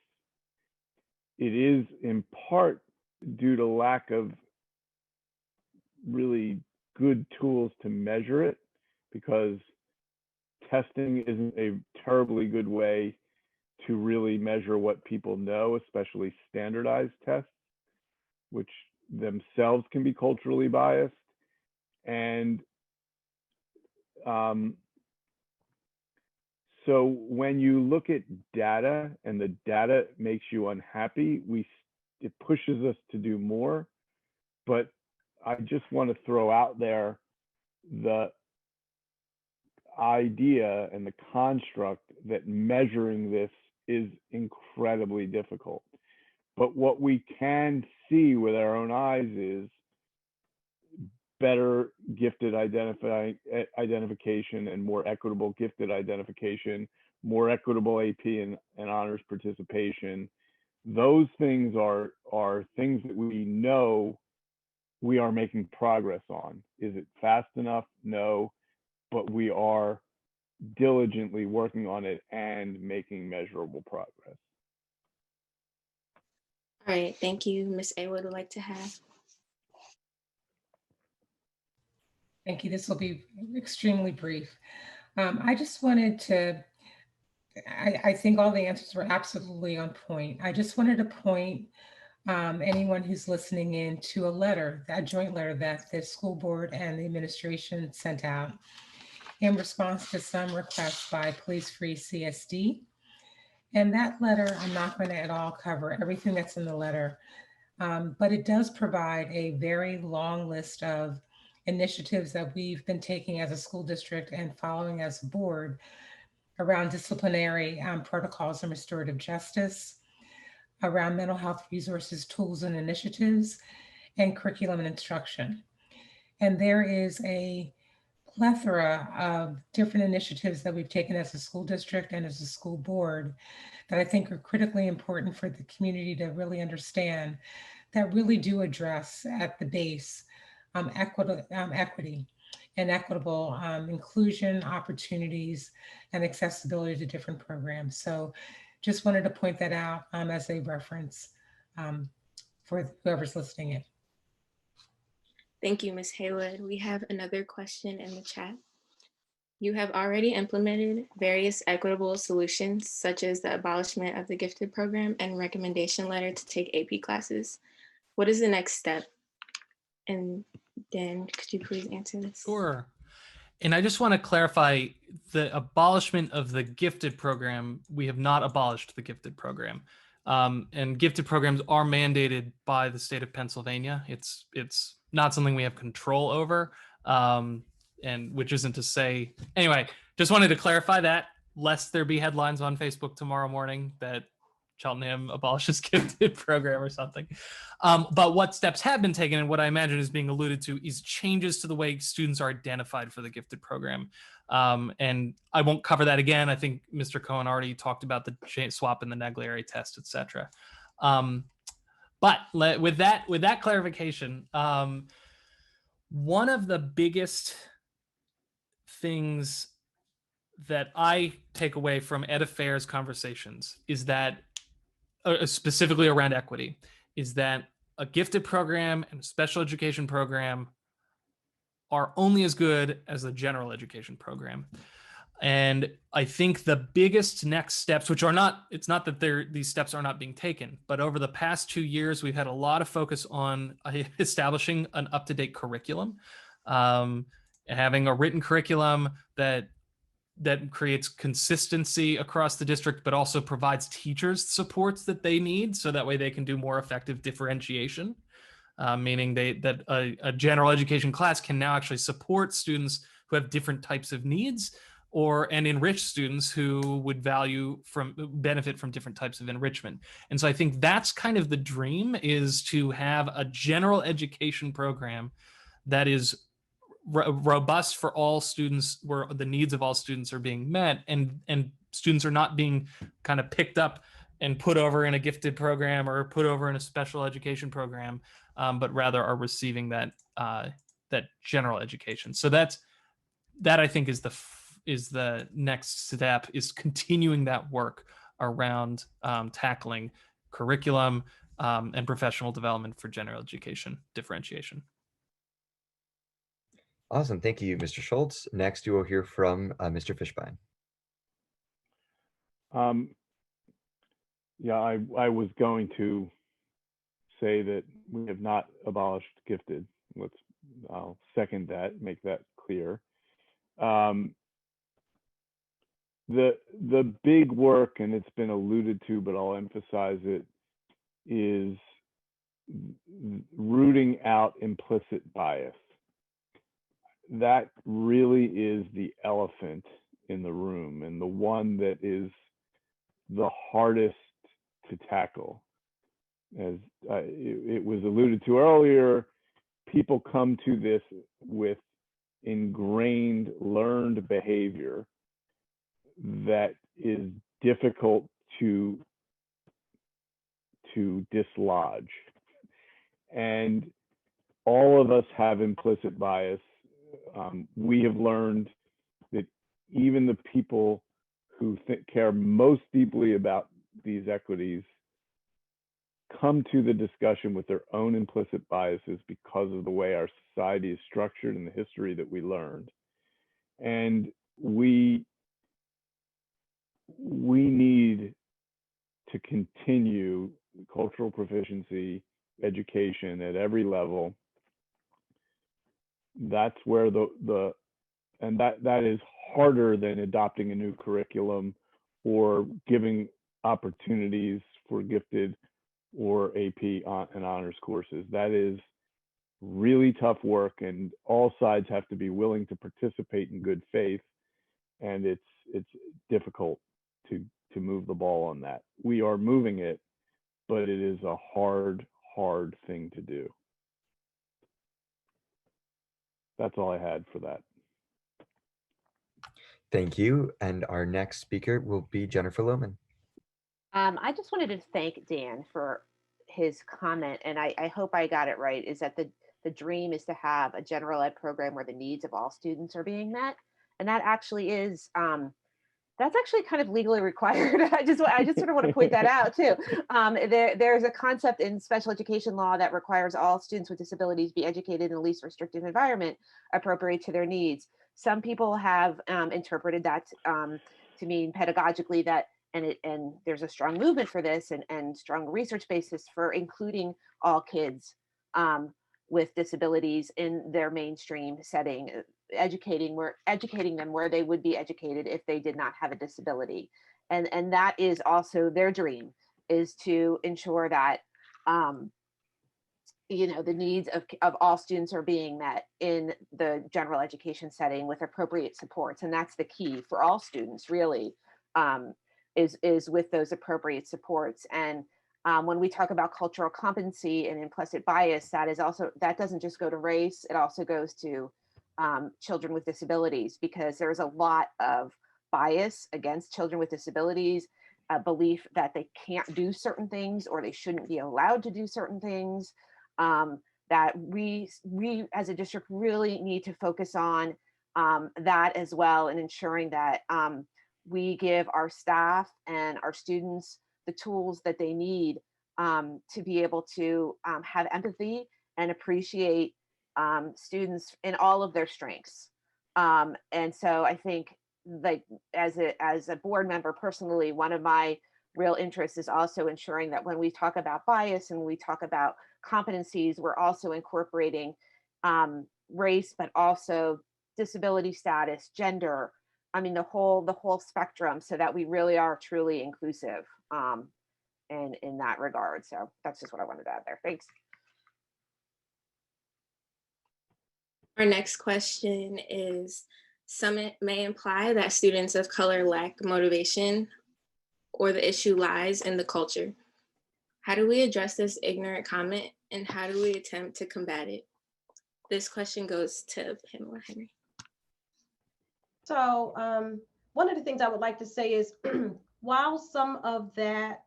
It is in part due to lack of really good tools to measure it, because testing isn't a terribly good way to really measure what people know, especially standardized tests, which themselves can be culturally biased. And so when you look at data and the data makes you unhappy, it pushes us to do more. But I just want to throw out there the idea and the construct that measuring this is incredibly difficult. But what we can see with our own eyes is better gifted identification and more equitable gifted identification, more equitable AP and honors participation. Those things are things that we know we are making progress on. Is it fast enough? No, but we are diligently working on it and making measurable progress. All right, thank you. Ms. Haywood would like to have. Thank you. This will be extremely brief. I just wanted to, I think all the answers were absolutely on point. I just wanted to point anyone who's listening in to a letter, that joint letter that the school board and the administration sent out in response to some requests by Police Free CSD. And that letter, I'm not going to at all cover everything that's in the letter, but it does provide a very long list of initiatives that we've been taking as a school district and following as a board around disciplinary protocols and restorative justice, around mental health resources, tools, and initiatives, and curriculum and instruction. And there is a plethora of different initiatives that we've taken as a school district and as a school board that I think are critically important for the community to really understand, that really do address at the base equity and equitable inclusion, opportunities, and accessibility to different programs. So just wanted to point that out as a reference for whoever's listening in. Thank you, Ms. Haywood. We have another question in the chat. You have already implemented various equitable solutions, such as the abolishment of the gifted program and recommendation letter to take AP classes. What is the next step? And Dan, could you please answer this? Sure. And I just want to clarify the abolishment of the gifted program. We have not abolished the gifted program. And gifted programs are mandated by the state of Pennsylvania. It's not something we have control over. And which isn't to say, anyway, just wanted to clarify that, lest there be headlines on Facebook tomorrow morning that Cheltenham abolishes gifted program or something. But what steps have been taken and what I imagine is being alluded to is changes to the way students are identified for the gifted program. And I won't cover that again. I think Mr. Cohen already talked about the swap in the Naglieri test, et cetera. But with that clarification, one of the biggest things that I take away from Ed Affairs conversations is that, specifically around equity, is that a gifted program and a special education program are only as good as a general education program. And I think the biggest next steps, which are not, it's not that these steps are not being taken, but over the past 2 years, we've had a lot of focus on establishing an up-to-date curriculum, having a written curriculum that creates consistency across the district, but also provides teachers supports that they need, so that way they can do more effective differentiation, meaning that a general education class can now actually support students who have different types of needs, and enrich students who would benefit from different types of enrichment. And so I think that's kind of the dream, is to have a general education program that is robust for all students, where the needs of all students are being met, and students are not being kind of picked up and put over in a gifted program or put over in a special education program, but rather are receiving that general education. So that I think is the next step, is continuing that work around tackling curriculum and professional development for general education differentiation. Awesome. Thank you, Mr. Schultz. Next, you will hear from Mr. Fishbein. Yeah, I was going to say that we have not abolished gifted. I'll second that, make that clear. The big work, and it's been alluded to, but I'll emphasize it, is rooting out implicit bias. That really is the elephant in the room, and the one that is the hardest to tackle. As it was alluded to earlier, people come to this with ingrained, learned behavior that is difficult to dislodge. And all of us have implicit bias. We have learned that even the people who care most deeply about these equities come to the discussion with their own implicit biases because of the way our society is structured and the history that we learned. And we need to continue cultural proficiency education at every level. That's where and that is harder than adopting a new curriculum or giving opportunities for gifted or AP and honors courses. That is really tough work, and all sides have to be willing to participate in good faith. And it's difficult to move the ball on that. We are moving it, but it is a hard thing to do. That's all I had for that. Thank you. And our next speaker will be Jennifer Lowman. I just wanted to thank Dan for his comment, and I hope I got it right, is that the dream is to have a general ed program where the needs of all students are being met. And that actually is, that's actually kind of legally required. I just sort of want to point that out too. There's a concept in special education law that requires all students with disabilities be educated in the least restrictive environment appropriate to their needs. Some people have interpreted that to mean pedagogically that, and there's a strong movement for this and strong research basis for including all kids with disabilities in their mainstream setting, educating them where they would be educated if they did not have a disability. And that is also their dream, is to ensure that the needs of all students are being met in the general education setting with appropriate supports. And that's the key for all students, really, is with those appropriate supports. And when we talk about cultural competency and implicit bias, that doesn't just go to race, it also goes to children with disabilities, because there's a lot of bias against children with disabilities, a belief that they can't do certain things or they shouldn't be allowed to do certain things, that we as a district really need to focus on that as well, and ensuring that we give our staff and our students the tools that they need to be able to have empathy and appreciate students in all of their strengths. And so I think, like, as a board member personally, one of my real interests is also ensuring that when we talk about bias and we talk about competencies, we're also incorporating race, but also disability status, gender, the whole spectrum, so that we really are truly inclusive in that regard. So that's just what I wanted to add there. Thanks. Our next question is, Some may imply that students of color lack motivation or the issue lies in the culture. How do we address this ignorant comment and how do we attempt to combat it? This question goes to Pamela Henry. So one of the things I would like to say is while some of that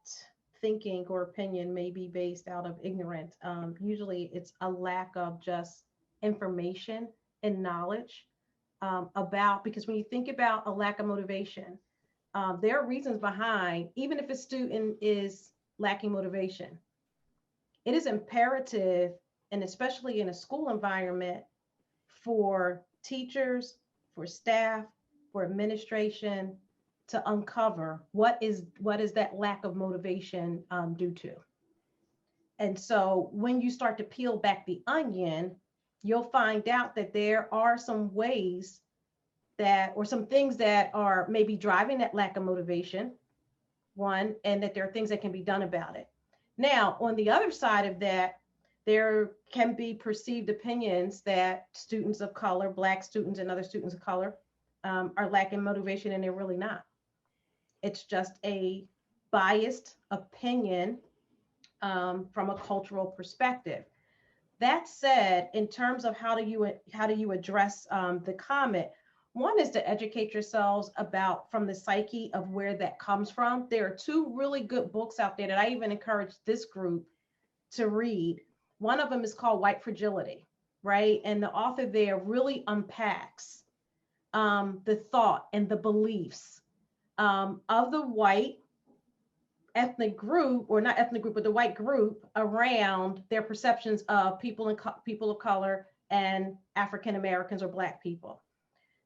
thinking or opinion may be based out of ignorance, usually it's a lack of just information and knowledge about, because when you think about a lack of motivation, there are reasons behind, even if a student is lacking motivation, it is imperative, and especially in a school environment, for teachers, for staff, for administration to uncover what is that lack of motivation due to. And so when you start to peel back the onion, you'll find out that there are some ways that, or some things that are maybe driving that lack of motivation, one, and that there are things that can be done about it. Now, on the other side of that, there can be perceived opinions that students of color, Black students and other students of color, are lacking motivation, and they're really not. It's just a biased opinion from a cultural perspective. That said, in terms of how do you address the comment, one is to educate yourselves about from the psyche of where that comes from. There are two really good books out there that I even encourage this group to read. One of them is called White Fragility, right? And the author there really unpacks the thought and the beliefs of the white ethnic group, or not ethnic group, but the white group around their perceptions of people of color and African Americans or Black people.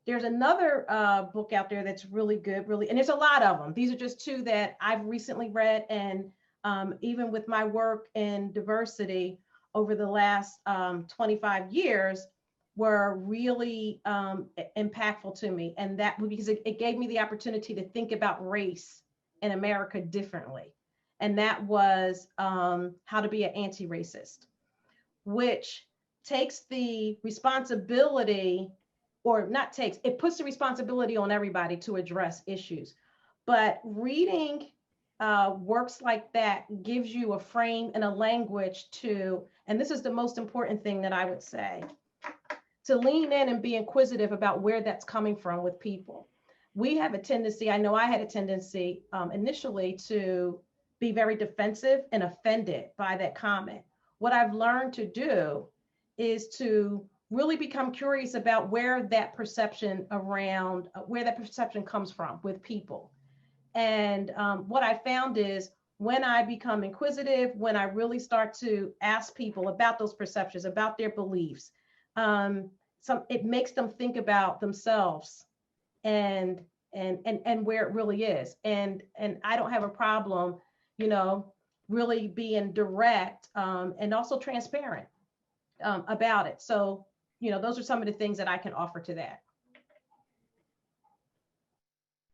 There's another book out there that's really good, and there's a lot of them. These are just two that I've recently read, and even with my work in diversity over the last 25 years, were really impactful to me. And that because it gave me the opportunity to think about race in America differently. And that was How to Be an Anti-Racist, which takes the responsibility, or not takes, it puts the responsibility on everybody to address issues. But reading works like that gives you a frame and a language to, and this is the most important thing that I would say, to lean in and be inquisitive about where that's coming from with people. We have a tendency, I know I had a tendency initially to be very defensive and offended by that comment. What I've learned to do is to really become curious about where that perception comes from with people. And what I found is when I become inquisitive, when I really start to ask people about those perceptions, about their beliefs, it makes them think about themselves and where it really is. And I don't have a problem, really being direct and also transparent about it. So, those are some of the things that I can offer to that.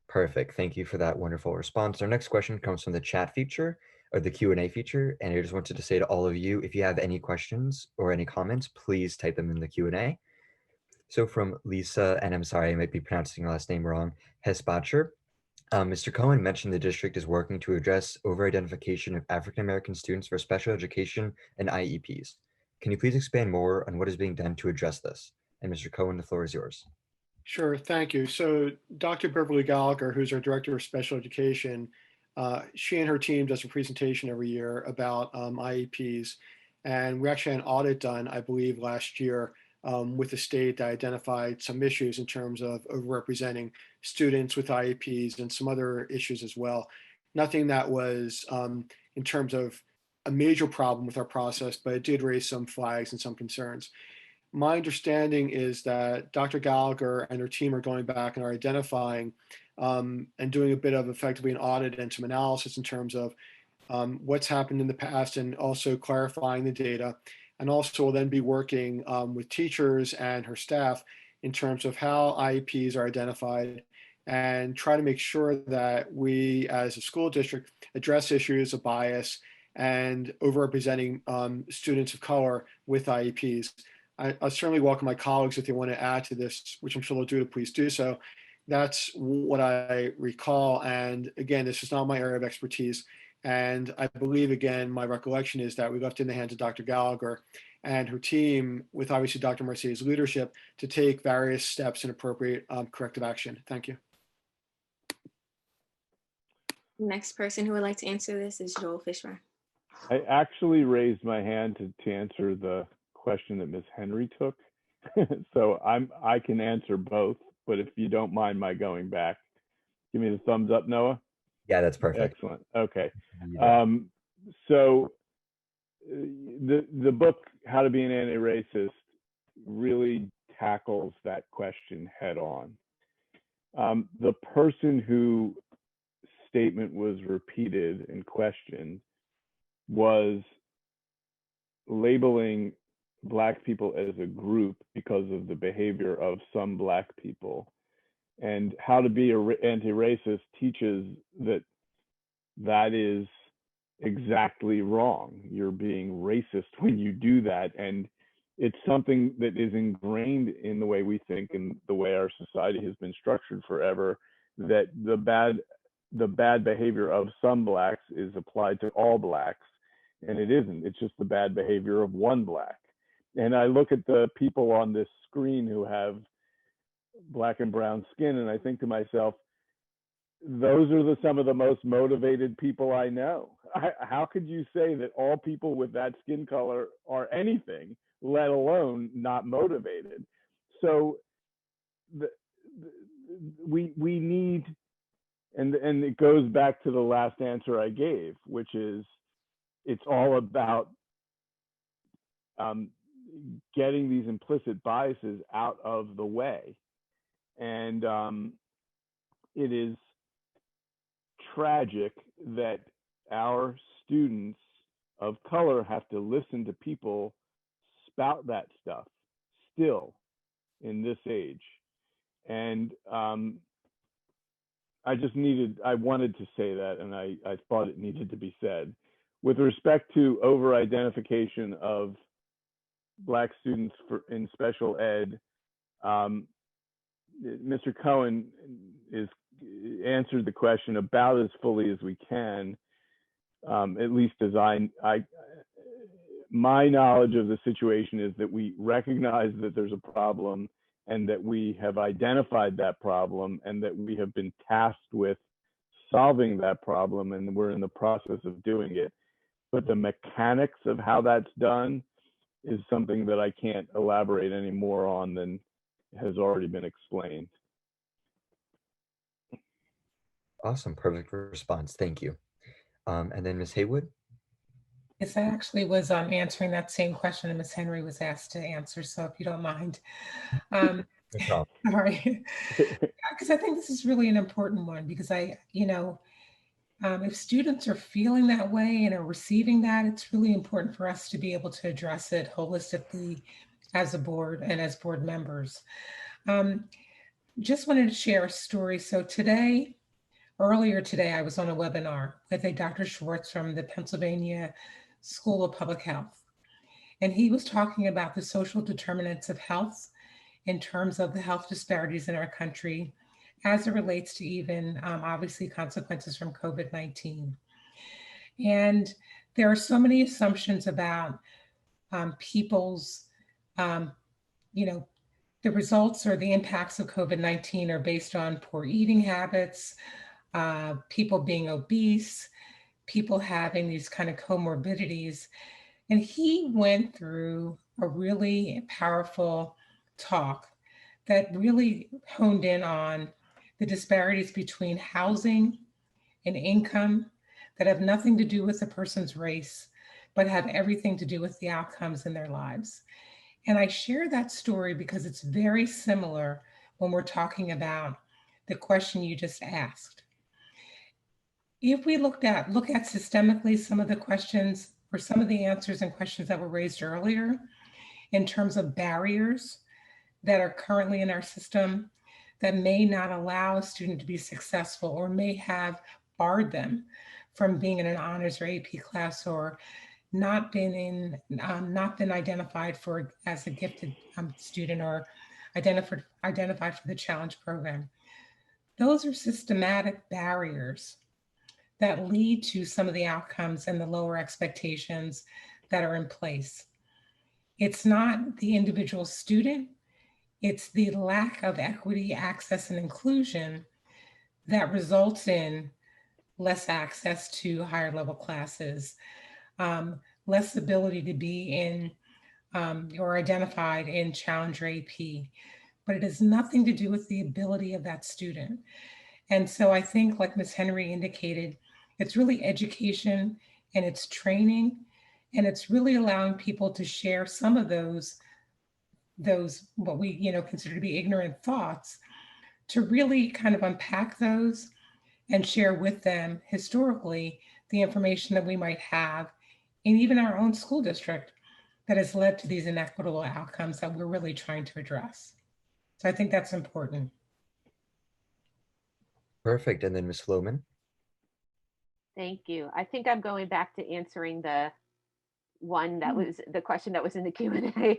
Perfect. Thank you for that wonderful response. Our next question comes from the chat feature, or the Q&A feature. And I just wanted to say to all of you, if you have any questions or any comments, please type them in the Q&A. So from Lisa, and I'm sorry, I might be pronouncing your last name wrong, Hesbacher. Mr. Cohen mentioned the district is working to address over-identification of African-American students for special education and IEPs. Can you please expand more on what is being done to address this? And Mr. Cohen, the floor is yours. Sure, thank you. So Dr. Beverly Gallagher, who's our Director of Special Education, she and her team does a presentation every year about IEPs. And we actually had an audit done, I believe, last year with the state that identified some issues in terms of overrepresenting students with IEPs and some other issues as well. Nothing that was in terms of a major problem with our process, but it did raise some flags and some concerns. My understanding is that Dr. Gallagher and her team are going back and are identifying and doing a bit of effectively an audit and some analysis in terms of what's happened in the past, and also clarifying the data. And also will then be working with teachers and her staff in terms of how IEPs are identified, and try to make sure that we as a school district address issues of bias and overrepresenting students of color with IEPs. I certainly welcome my colleagues if they want to add to this, which I'm sure they'll do, to please do so. That's what I recall. And again, this is not my area of expertise. And I believe, again, my recollection is that we left in the hands of Dr. Gallagher and her team, with obviously Dr. Marcia's leadership, to take various steps and appropriate corrective action. Thank you. Next person who would like to answer this is L Fishbein. I actually raised my hand to answer the question that Ms. Henry took. So I can answer both, but if you don't mind my going back, give me the thumbs up, Noah. Yeah, that's perfect. Excellent. Okay. So the book, How to Be an Anti-Racist, really tackles that question head on. The person who statement was repeated and questioned was labeling Black people as a group because of the behavior of some Black people. And How to Be an Anti-Racist teaches that that is exactly wrong. You're being racist when you do that. And it's something that is ingrained in the way we think and the way our society has been structured forever, that the bad behavior of some Blacks is applied to all Blacks. And it isn't. It's just the bad behavior of one Black. And I look at the people on this screen who have Black and brown skin, and I think to myself, those are some of the most motivated people I know. How could you say that all people with that skin color are anything, let alone not motivated? So we need, and it goes back to the last answer I gave, which is it's all about getting these implicit biases out of the way. And it is tragic that our students of color have to listen to people spout that stuff still in this age. And I wanted to say that, and I thought it needed to be said. With respect to over-identification of Black students in special ed, Mr. Cohen answered the question about as fully as we can, at least as my knowledge of the situation is that we recognize that there's a problem and that we have identified that problem and that we have been tasked with solving that problem, and we're in the process of doing it. But the mechanics of how that's done is something that I can't elaborate any more on than has already been explained. Awesome, perfect response. Thank you. And then Ms. Haywood. Yes, I actually was answering that same question that Ms. Henry was asked to answer. So if you don't mind, sorry, because I think this is really an important one, because if students are feeling that way and are receiving that, it's really important for us to be able to address it holistically as a board and as board members. Just wanted to share a story. So earlier today, I was on a webinar with a Dr. Schultz from the Pennsylvania School of Public Health. And he was talking about the social determinants of health in terms of the health disparities in our country, as it relates to even obviously consequences from COVID-19. And there are so many assumptions about people's, the results or the impacts of COVID-19 are based on poor eating habits, people being obese, people having these kind of comorbidities. And he went through a really powerful talk that really honed in on the disparities between housing and income that have nothing to do with the person's race, but have everything to do with the outcomes in their lives. And I share that story because it's very similar when we're talking about the question you just asked. If we look at systemically some of the questions or some of the answers and questions that were raised earlier in terms of barriers that are currently in our system that may not allow a student to be successful or may have barred them from being in an honors or AP class or not been identified for as a gifted student or identified for the challenge program. Those are systematic barriers that lead to some of the outcomes and the lower expectations that are in place. It's not the individual student, it's the lack of equity, access, and inclusion that results in less access to higher level classes, less ability to be in or identified in Challenger AP. But it has nothing to do with the ability of that student. And so I think, like Ms. Henry indicated, it's really education and it's training, and it's really allowing people to share some of those what we consider to be ignorant thoughts, to really kind of unpack those and share with them historically the information that we might have in even our own school district that has led to these inequitable outcomes that we're really trying to address. So I think that's important. Perfect. And then Ms. Lowman. Thank you. I think I'm going back to answering the one that was the question that was in the Q&A.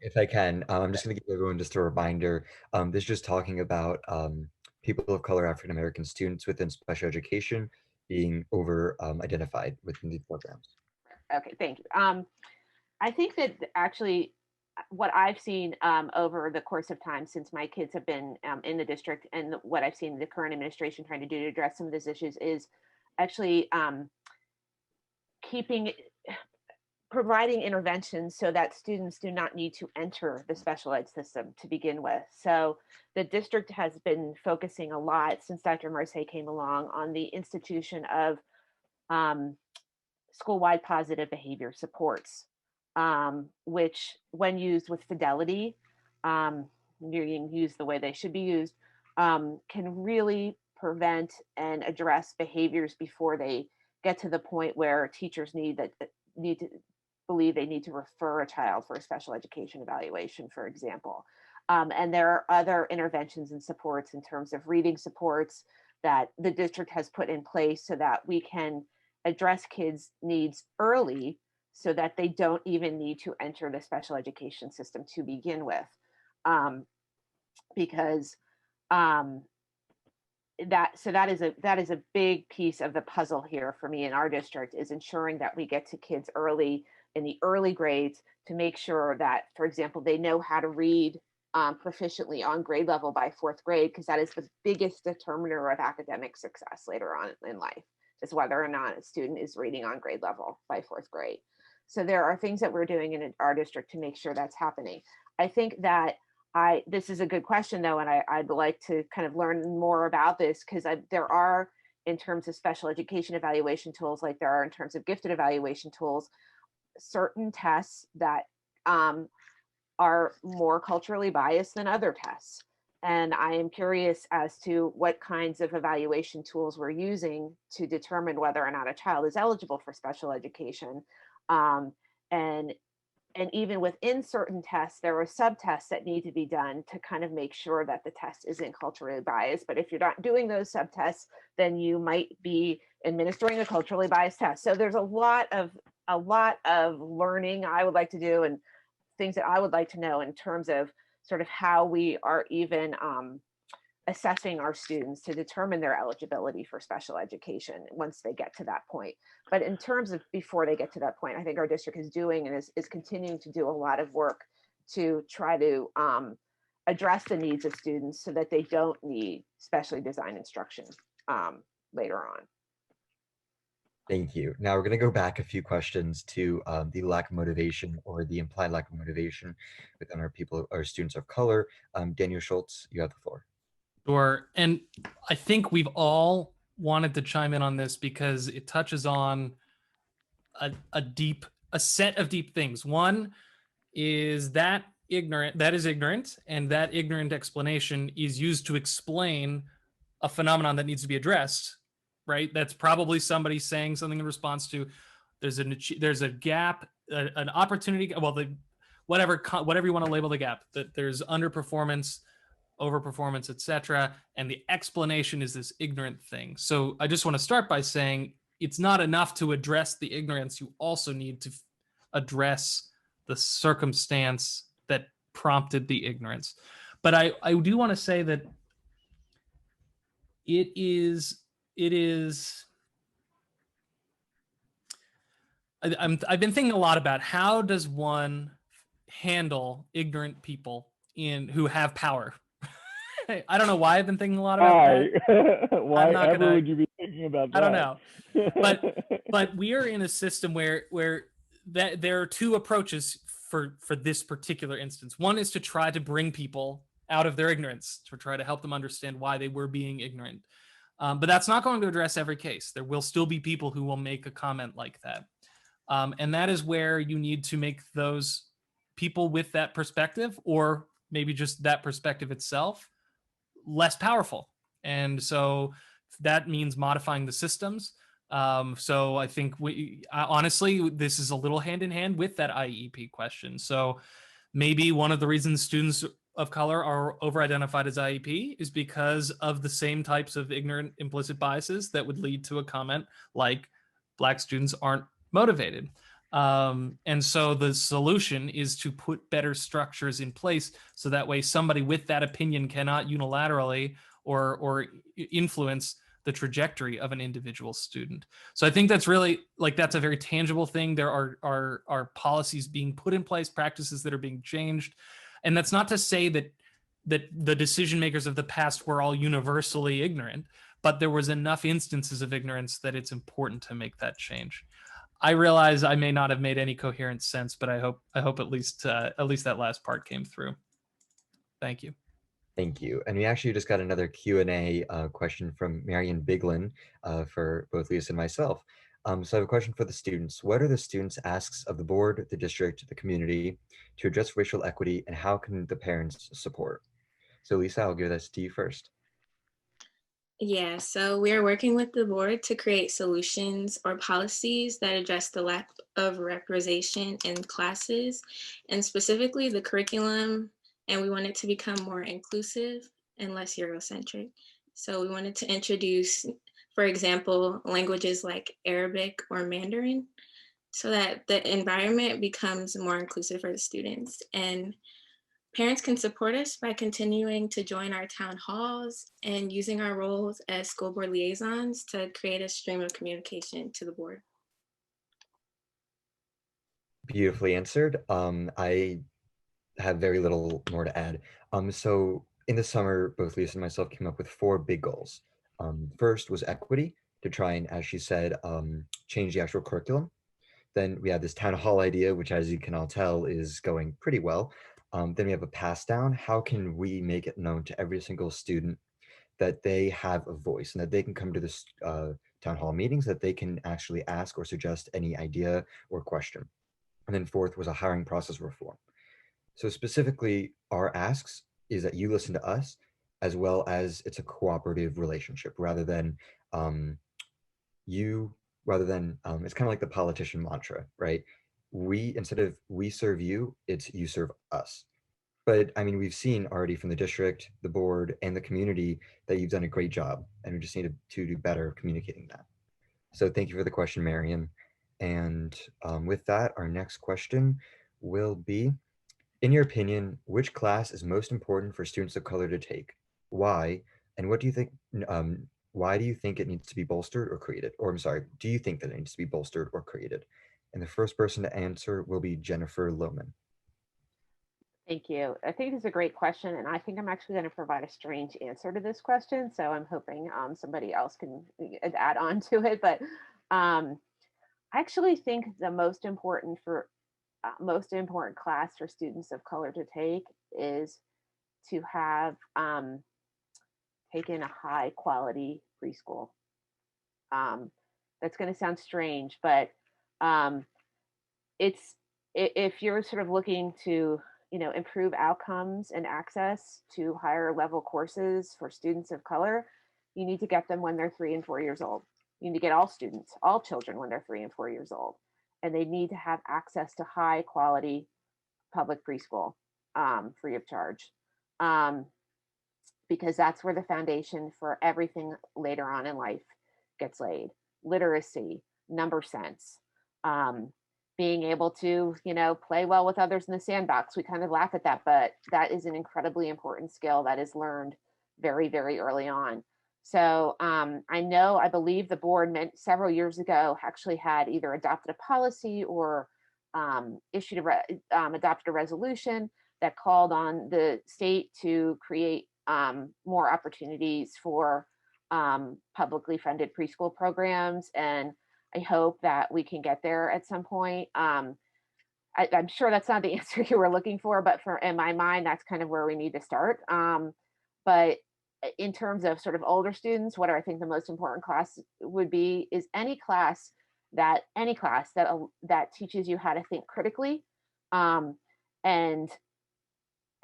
If I can, I'm just going to give everyone just a reminder. This is just talking about people of color, African-American students within special education being over identified within these programs. Okay, thank you. I think that actually what I've seen over the course of time since my kids have been in the district, and what I've seen the current administration trying to do to address some of these issues, is actually providing interventions so that students do not need to enter the special ed system to begin with. So the district has been focusing a lot since Dr. Marseille came along on the institution of school-wide positive behavior supports, which when used with fidelity, used the way they should be used, can really prevent and address behaviors before they get to the point where teachers need to believe they need to refer a child for a special education evaluation, for example. And there are other interventions and supports in terms of reading supports that the district has put in place so that we can address kids' needs early so that they don't even need to enter the special education system to begin with. Because that is a big piece of the puzzle here for me in our district, is ensuring that we get to kids early in the early grades to make sure that, for example, they know how to read proficiently on grade level by 4th grade, because that is the biggest determiner of academic success later on in life, is whether or not a student is reading on grade level by 4th grade. So there are things that we're doing in our district to make sure that's happening. I think that this is a good question though, and I'd like to kind of learn more about this, because there are, in terms of special education evaluation tools, like there are in terms of gifted evaluation tools, certain tests that are more culturally biased than other tests. And I am curious as to what kinds of evaluation tools we're using to determine whether or not a child is eligible for special education. And even within certain tests, there are subtests that need to be done to kind of make sure that the test isn't culturally biased. But if you're not doing those subtests, then you might be administering a culturally biased test. So there's a lot of learning I would like to do, and things that I would like to know in terms of sort of how we are even assessing our students to determine their eligibility for special education once they get to that point. But in terms of before they get to that point, I think our district is doing and is continuing to do a lot of work to try to address the needs of students so that they don't need specially designed instruction later on. Thank you. Now we're going to go back a few questions to the lack of motivation, or the implied lack of motivation within our students of color. Daniel Schultz, you have the floor. Sure. And I think we've all wanted to chime in on this because it touches on a set of deep things. One is that is ignorant, and that ignorant explanation is used to explain a phenomenon that needs to be addressed, right? That's probably somebody saying something in response to there's a gap, an opportunity, well, whatever you want to label the gap, that there's underperformance, overperformance, etc. And the explanation is this ignorant thing. So I just want to start by saying it's not enough to address the ignorance. You also need to address the circumstance that prompted the ignorance. But I do want to say that it is I've been thinking a lot about how does one handle ignorant people who have power. I don't know why I've been thinking a lot about that. Why ever would you be thinking about that? I don't know. But we are in a system where there are two approaches for this particular instance. One is to try to bring people out of their ignorance, to try to help them understand why they were being ignorant. But that's not going to address every case. There will still be people who will make a comment like that. And that is where you need to make those people with that perspective, or maybe just that perspective itself, less powerful. And so that means modifying the systems. So I think honestly, this is a little hand in hand with that IEP question. So maybe one of the reasons students of color are over-identified as IEP is because of the same types of ignorant implicit biases that would lead to a comment like Black students aren't motivated. And so the solution is to put better structures in place so that way somebody with that opinion cannot unilaterally or influence the trajectory of an individual student. So I think that's really that's a very tangible thing. There are policies being put in place, practices that are being changed. And that's not to say that the decision makers of the past were all universally ignorant, but there was enough instances of ignorance that it's important to make that change. I realize I may not have made any coherent sense, but I hope at least that last part came through. Thank you. Thank you. And we actually just got another Q&A question from Marion Biglin for both Lisa and myself. So I have a question for the students. What are the students' asks of the board, the district, the community to address racial equity, and how can the parents support? So Lisa, I'll give this to you first. Yeah, so we are working with the board to create solutions or policies that address the lack of representation in classes, and specifically the curriculum, and we want it to become more inclusive and less Eurocentric. So we wanted to introduce, for example, languages like Arabic or Mandarin, so that the environment becomes more inclusive for the students. And parents can support us by continuing to join our town halls and using our roles as school board liaisons to create a stream of communication to the board. Beautifully answered. I have very little more to add. So in the summer, both Lisa and myself came up with 4 big goals. First was equity, to try and, as she said, change the actual curriculum. Then we have this town hall idea, which, as you can all tell, is going pretty well. Then we have a pass down. How can we make it known to every single student that they have a voice and that they can come to this town hall meetings, that they can actually ask or suggest any idea or question? And then fourth was a hiring process reform. So specifically, our asks is that you listen to us, as well as it's a cooperative relationship rather than it's kind of like the politician mantra, right? Instead of we serve you, it's you serve us. But I mean, we've seen already from the district, the board, and the community that you've done a great job, and we just need to do better communicating that. So thank you for the question, Marion. And with that, our next question will be, in your opinion, which class is most important for students of color to take? Why? And what do you think, why do you think it needs to be bolstered or created? Or I'm sorry, do you think that it needs to be bolstered or created? And the first person to answer will be Jennifer Lowman. Thank you. I think it's a great question, and I think I'm actually going to provide a strange answer to this question. So I'm hoping somebody else can add on to it. But I actually think the most important class for students of color to take is to have taken a high quality preschool. That's going to sound strange, but if you're sort of looking to improve outcomes and access to higher level courses for students of color, you need to get them when they're 3 and 4 years old. You need to get all children when they're 3 and 4 years old. And they need to have access to high quality public preschool free of charge. Because that's where the foundation for everything later on in life gets laid. literacy, number sense, being able to, play well with others in the sandbox. We kind of laugh at that, but that is an incredibly important skill that is learned very, very early on. So I believe the board several years ago actually had either adopted a policy or adopted a resolution that called on the state to create more opportunities for publicly funded preschool programs. And I hope that we can get there at some point. I'm sure that's not the answer you were looking for, but in my mind, that's kind of where we need to start. But in terms of sort of older students, what I think the most important class would be is any class that teaches you how to think critically, and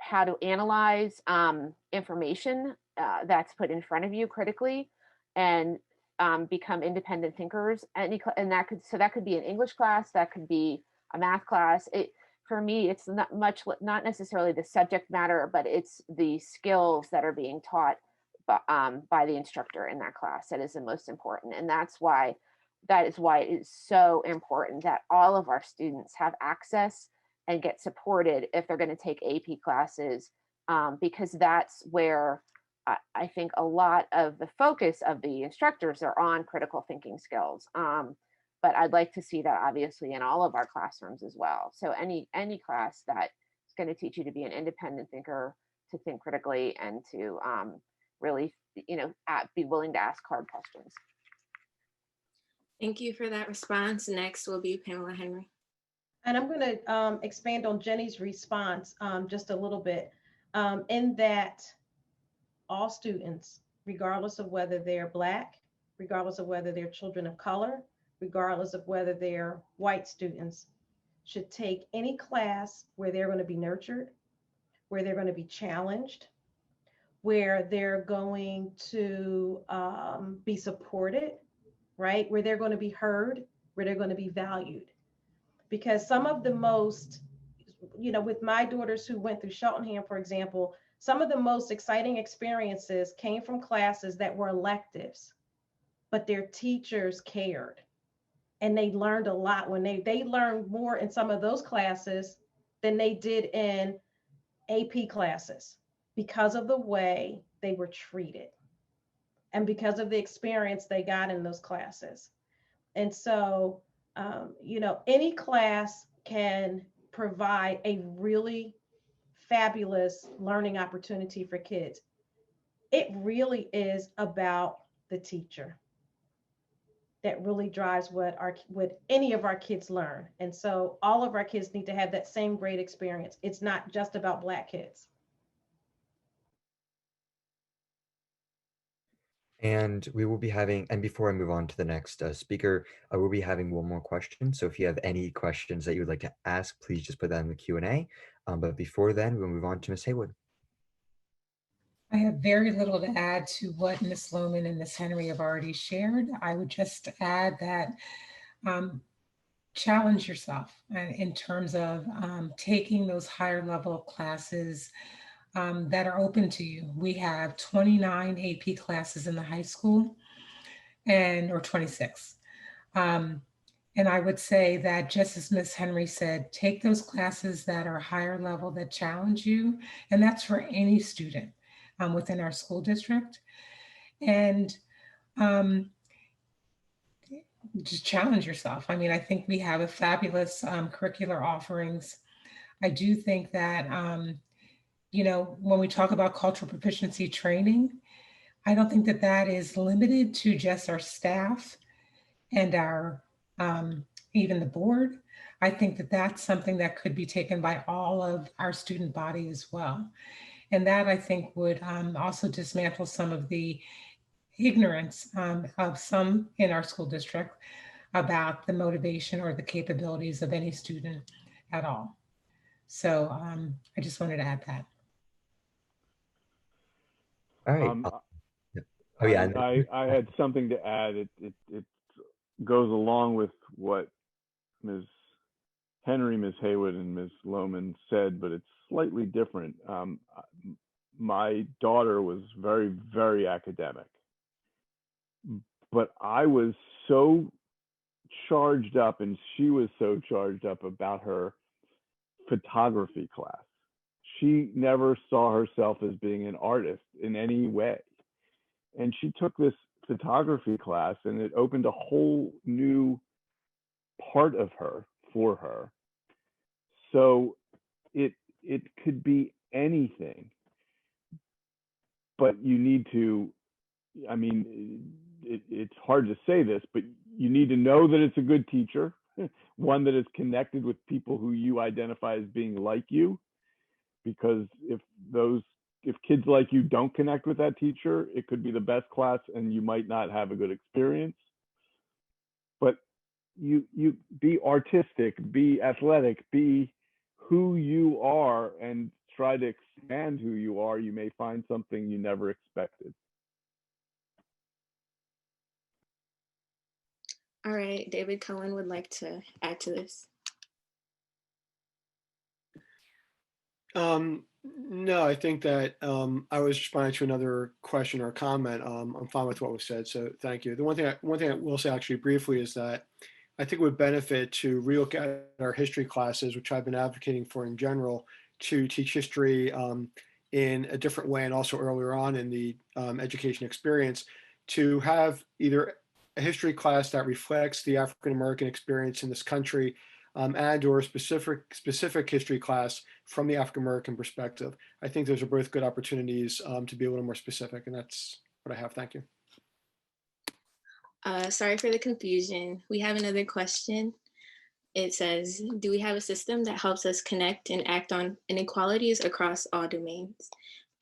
how to analyze information that's put in front of you critically, and become independent thinkers. And that could be an English class, that could be a math class. For me, it's not necessarily the subject matter, but it's the skills that are being taught by the instructor in that class that is the most important. And that is why it is so important that all of our students have access and get supported if they're going to take AP classes, because that's where I think a lot of the focus of the instructors are on critical thinking skills. But I'd like to see that obviously in all of our classrooms as well. So any class that is going to teach you to be an independent thinker, to think critically, and to really, be willing to ask hard questions. Thank you for that response. Next will be Pamela Henry. And I'm going to expand on Jenny's response just a little bit, in that all students, regardless of whether they're Black, regardless of whether they're children of color, regardless of whether they're white students, should take any class where they're going to be nurtured, where they're going to be challenged, where they're going to be supported, right? Where they're going to be heard, where they're going to be valued. Because some of the most, with my daughters who went through Cheltenham, for example, some of the most exciting experiences came from classes that were electives, but their teachers cared. And they learned a lot when they learned more in some of those classes than they did in AP classes, because of the way they were treated and because of the experience they got in those classes. And so, any class can provide a really fabulous learning opportunity for kids. It really is about the teacher that really drives what any of our kids learn. And so all of our kids need to have that same great experience. It's not just about Black kids. And we will be having, and before I move on to the next speaker, we'll be having one more question. So if you have any questions that you would like to ask, please just put that in the Q&A. But before then, we'll move on to Ms. Haywood. I have very little to add to what Ms. Lowman and Ms. Henry have already shared. I would just add that challenge yourself in terms of taking those higher level classes that are open to you. We have 29 AP classes in the high school, or 26. And I would say that, just as Ms. Henry said, take those classes that are higher level, that challenge you. And that's for any student within our school district. And just challenge yourself. I mean, I think we have a fabulous curricular offerings. I do think that, when we talk about cultural proficiency training, I don't think that is limited to just our staff and our even the board. I think that that's something that could be taken by all of our student body as well. And that, I think, would also dismantle some of the ignorance of some in our school district about the motivation or the capabilities of any student at all. So I just wanted to add that. All right. I had something to add. It goes along with what Ms. Henry, Ms. Haywood, and Ms. Lowman said, but it's slightly different. My daughter was very, very academic, but I was so charged up and she was so charged up about her photography class. She never saw herself as being an artist in any way. And she took this photography class and it opened a whole new part of her for her. So it could be anything, but you need to, I mean, it's hard to say this, but you need to know that it's a good teacher, one that is connected with people who you identify as being like you, because if kids like you don't connect with that teacher, it could be the best class and you might not have a good experience. But you be artistic, be athletic, be who you are, and try to expand who you are. You may find something you never expected. All right, David Cohen would like to add to this. No, I think that I was responding to another question or comment. I'm fine with what was said, so thank you. The one thing I will say actually briefly is that I think it would benefit to relook at our history classes, which I've been advocating for in general, to teach history in a different way and also earlier on in the education experience, to have either a history class that reflects the African American experience in this country and or specific history class from the African American perspective. I think those are both good opportunities to be a little more specific, and that's what I have. Thank you. Sorry for the confusion. We have another question. It says, do we have a system that helps us connect and act on inequalities across all domains?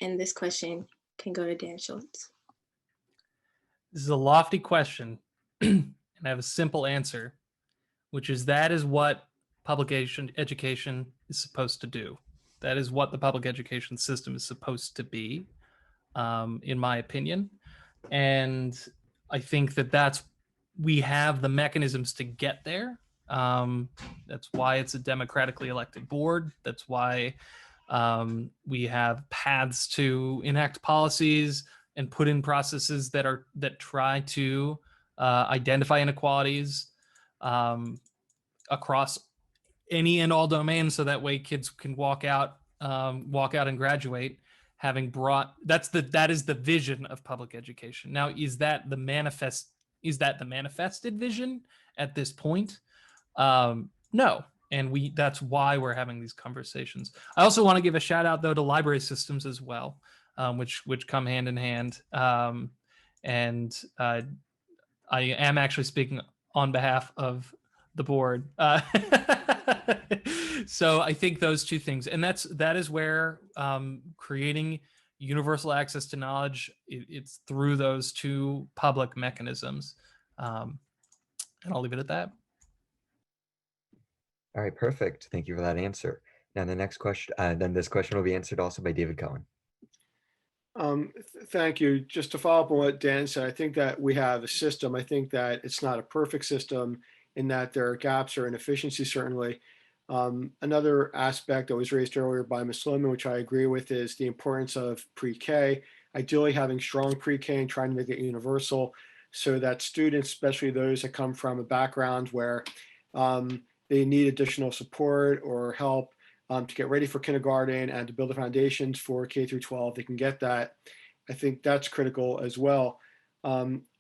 And this question can go to Dan Schultz. This is a lofty question, and I have a simple answer, which is that is what public education is supposed to do. That is what the public education system is supposed to be, in my opinion. And I think that we have the mechanisms to get there. That's why it's a democratically elected board. That's why we have paths to enact policies and put in processes that try to identify inequalities across any and all domains, so that way kids can walk out and graduate having brought that is the vision of public education. Now, is that the manifested vision at this point? No. And that's why we're having these conversations. I also want to give a shout out though to library systems as well, which come hand in hand. And I am actually speaking on behalf of the board. So I think those two things, and that is where creating universal access to knowledge, it's through those two public mechanisms. And I'll leave it at that. All right, perfect. Thank you for that answer. Now the next question, then this question will be answered also by David Cohen. Thank you. Just to follow up on what Dan said, I think that we have a system. I think that it's not a perfect system in that there are gaps or inefficiencies, certainly. Another aspect that was raised earlier by Ms. Lowman, which I agree with, is the importance of pre-K, ideally having strong pre-K and trying to make it universal so that students, especially those that come from a background where they need additional support or help to get ready for kindergarten and to build the foundations for K through 12, they can get that. I think that's critical as well.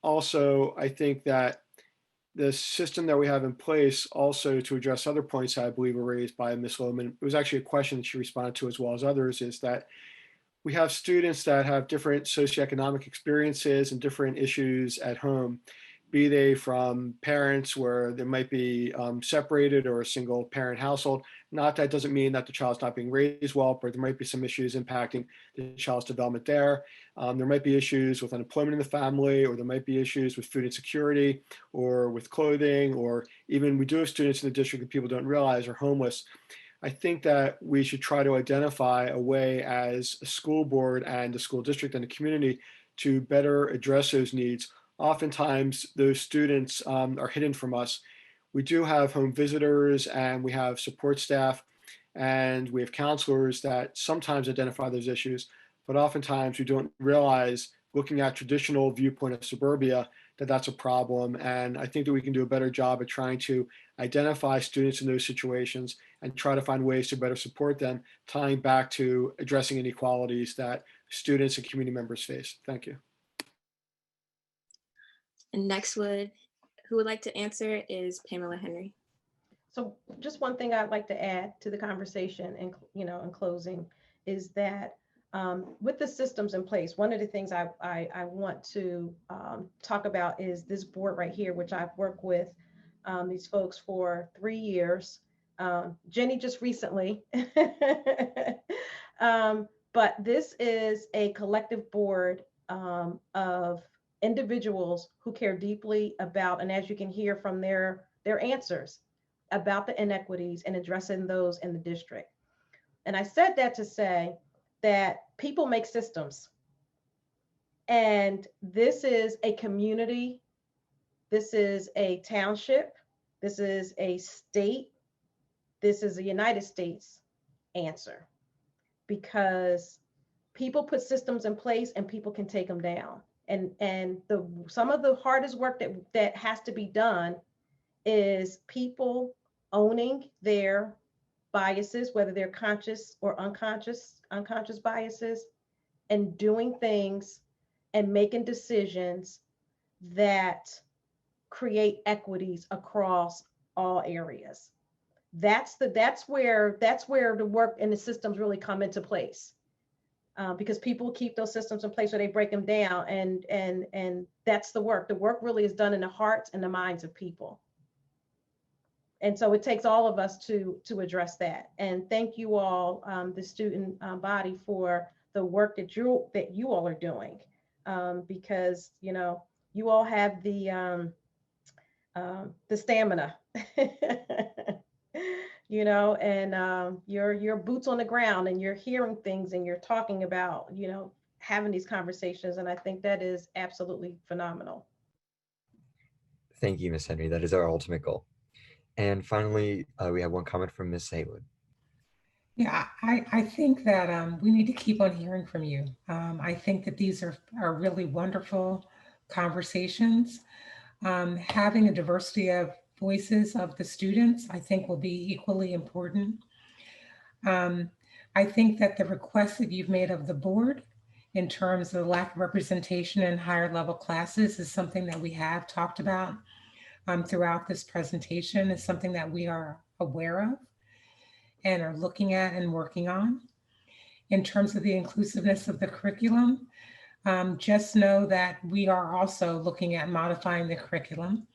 Also, I think that the system that we have in place, also to address other points that I believe were raised by Ms. Lowman, it was actually a question that she responded to as well as others, is that we have students that have different socioeconomic experiences and different issues at home, be they from parents where they might be separated or a single parent household. Not that doesn't mean that the child's not being raised well, but there might be some issues impacting the child's development there. There might be issues with unemployment in the family, or there might be issues with food insecurity or with clothing, or even we do have students in the district that people don't realize are homeless. I think that we should try to identify a way as a school board and a school district and a community to better address those needs. Oftentimes those students are hidden from us. We do have home visitors and we have support staff and we have counselors that sometimes identify those issues, but oftentimes we don't realize, looking at traditional viewpoint of suburbia, that that's a problem. And I think that we can do a better job at trying to identify students in those situations and try to find ways to better support them, tying back to addressing inequalities that students and community members face. Thank you. And next who would like to answer is Pamela Henry. So just one thing I'd like to add to the conversation and, in closing is that with the systems in place, one of the things I want to talk about is this board right here, which I've worked with these folks for 3 years. Jenny just recently, but this is a collective board of individuals who care deeply about, and as you can hear from their answers, about the inequities and addressing those in the district. And I said that to say that people make systems. And this is a community, this is a township, this is a state, this is a United States answer. Because people put systems in place and people can take them down. And some of the hardest work that has to be done is people owning their biases, whether they're conscious or unconscious biases, and doing things and making decisions that create equities across all areas. That's where the work and the systems really come into place. Because people keep those systems in place or they break them down, and that's the work. The work really is done in the hearts and the minds of people. And so it takes all of us to address that. And thank you all, the student body, for the work that you all are doing, because you all have the stamina, and your boots on the ground, and you're hearing things, and you're talking about having these conversations, and I think that is absolutely phenomenal. Thank you, Ms. Henry. That is our ultimate goal. And finally, we have one comment from Ms. Haywood. Yeah, I think that we need to keep on hearing from you. I think that these are really wonderful conversations. Having a diversity of voices of the students, I think, will be equally important. I think that the requests that you've made of the board in terms of the lack of representation in higher level classes is something that we have talked about throughout this presentation, is something that we are aware of and are looking at and working on. In terms of the inclusiveness of the curriculum, just know that we are also looking at modifying the curriculum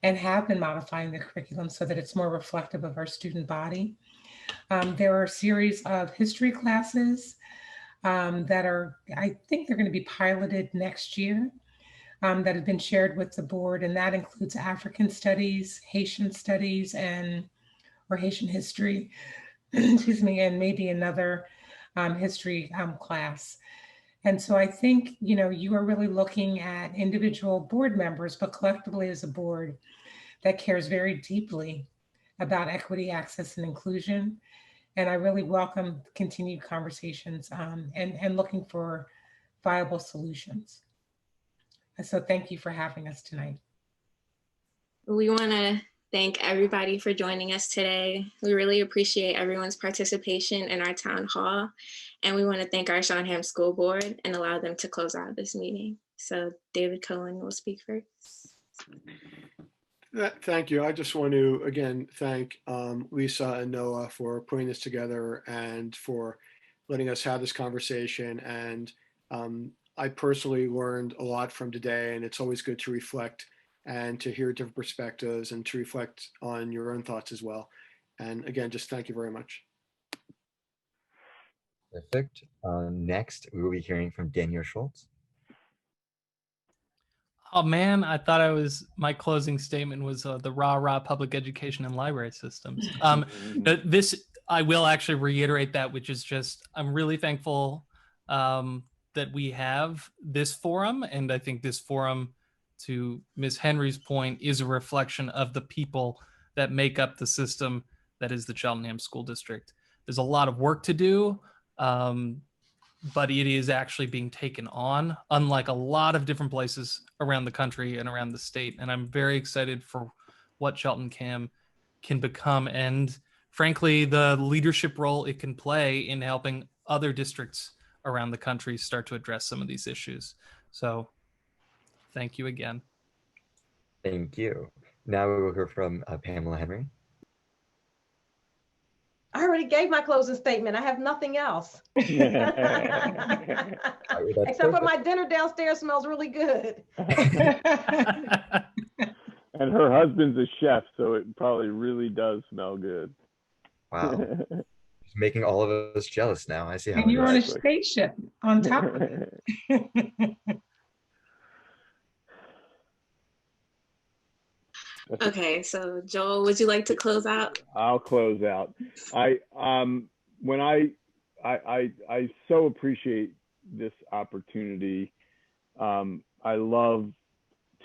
and have been modifying the curriculum so that it's more reflective of our student body. There are a series of history classes that are, I think they're going to be piloted next year, that have been shared with the board, and that includes African studies, Haitian studies, or Haitian history, excuse me, and maybe another history class. And so I think, you are really looking at individual board members, but collectively as a board that cares very deeply about equity, access, and inclusion. And I really welcome continued conversations and looking for viable solutions. So thank you for having us tonight. We want to thank everybody for joining us today. We really appreciate everyone's participation in our town hall. And we want to thank our Cheltenham School Board and allow them to close out this meeting. So David Cohen will speak first. Thank you. I just want to, again, thank Lisa and Noah for putting this together and for letting us have this conversation. And I personally learned a lot from today, and it's always good to reflect and to hear different perspectives and to reflect on your own thoughts as well. And again, just thank you very much. Perfect. Next, we will be hearing from Daniel Schultz. Oh man, I thought my closing statement was the rah-rah public education and library systems. This, I will actually reiterate that, which is just, I'm really thankful that we have this forum. And I think this forum, to Ms. Henry's point, is a reflection of the people that make up the system that is the Cheltenham School District. There's a lot of work to do. but it is actually being taken on, unlike a lot of different places around the country and around the state. And I'm very excited for what Cheltenham can become, and frankly, the leadership role it can play in helping other districts around the country start to address some of these issues. So thank you again. Thank you. Now we will hear from Pamela Henry. I already gave my closing statement. I have nothing else. Except for my dinner downstairs smells really good. And her husband's a chef, so it probably really does smell good. Wow. Just making all of us jealous now. I see how And it you're on a is. spaceship on top of it. Okay, so Joel, would you like to close out? I'll close out. I so appreciate this opportunity. I love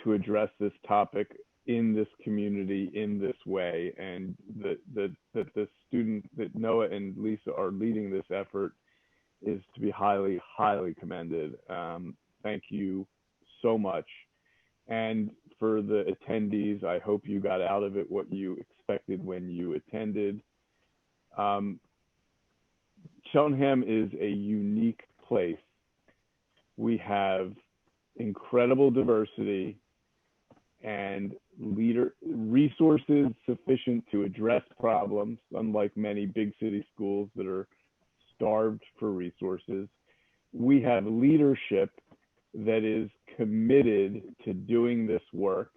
to address this topic in this community in this way, and that the student that Noah and Lisa are leading this effort is to be highly, highly commended. Thank you so much. And for the attendees, I hope you got out of it what you expected when you attended. Cheltenham is a unique place. We have incredible diversity and resources sufficient to address problems, unlike many big city schools that are starved for resources. We have leadership that is committed to doing this work.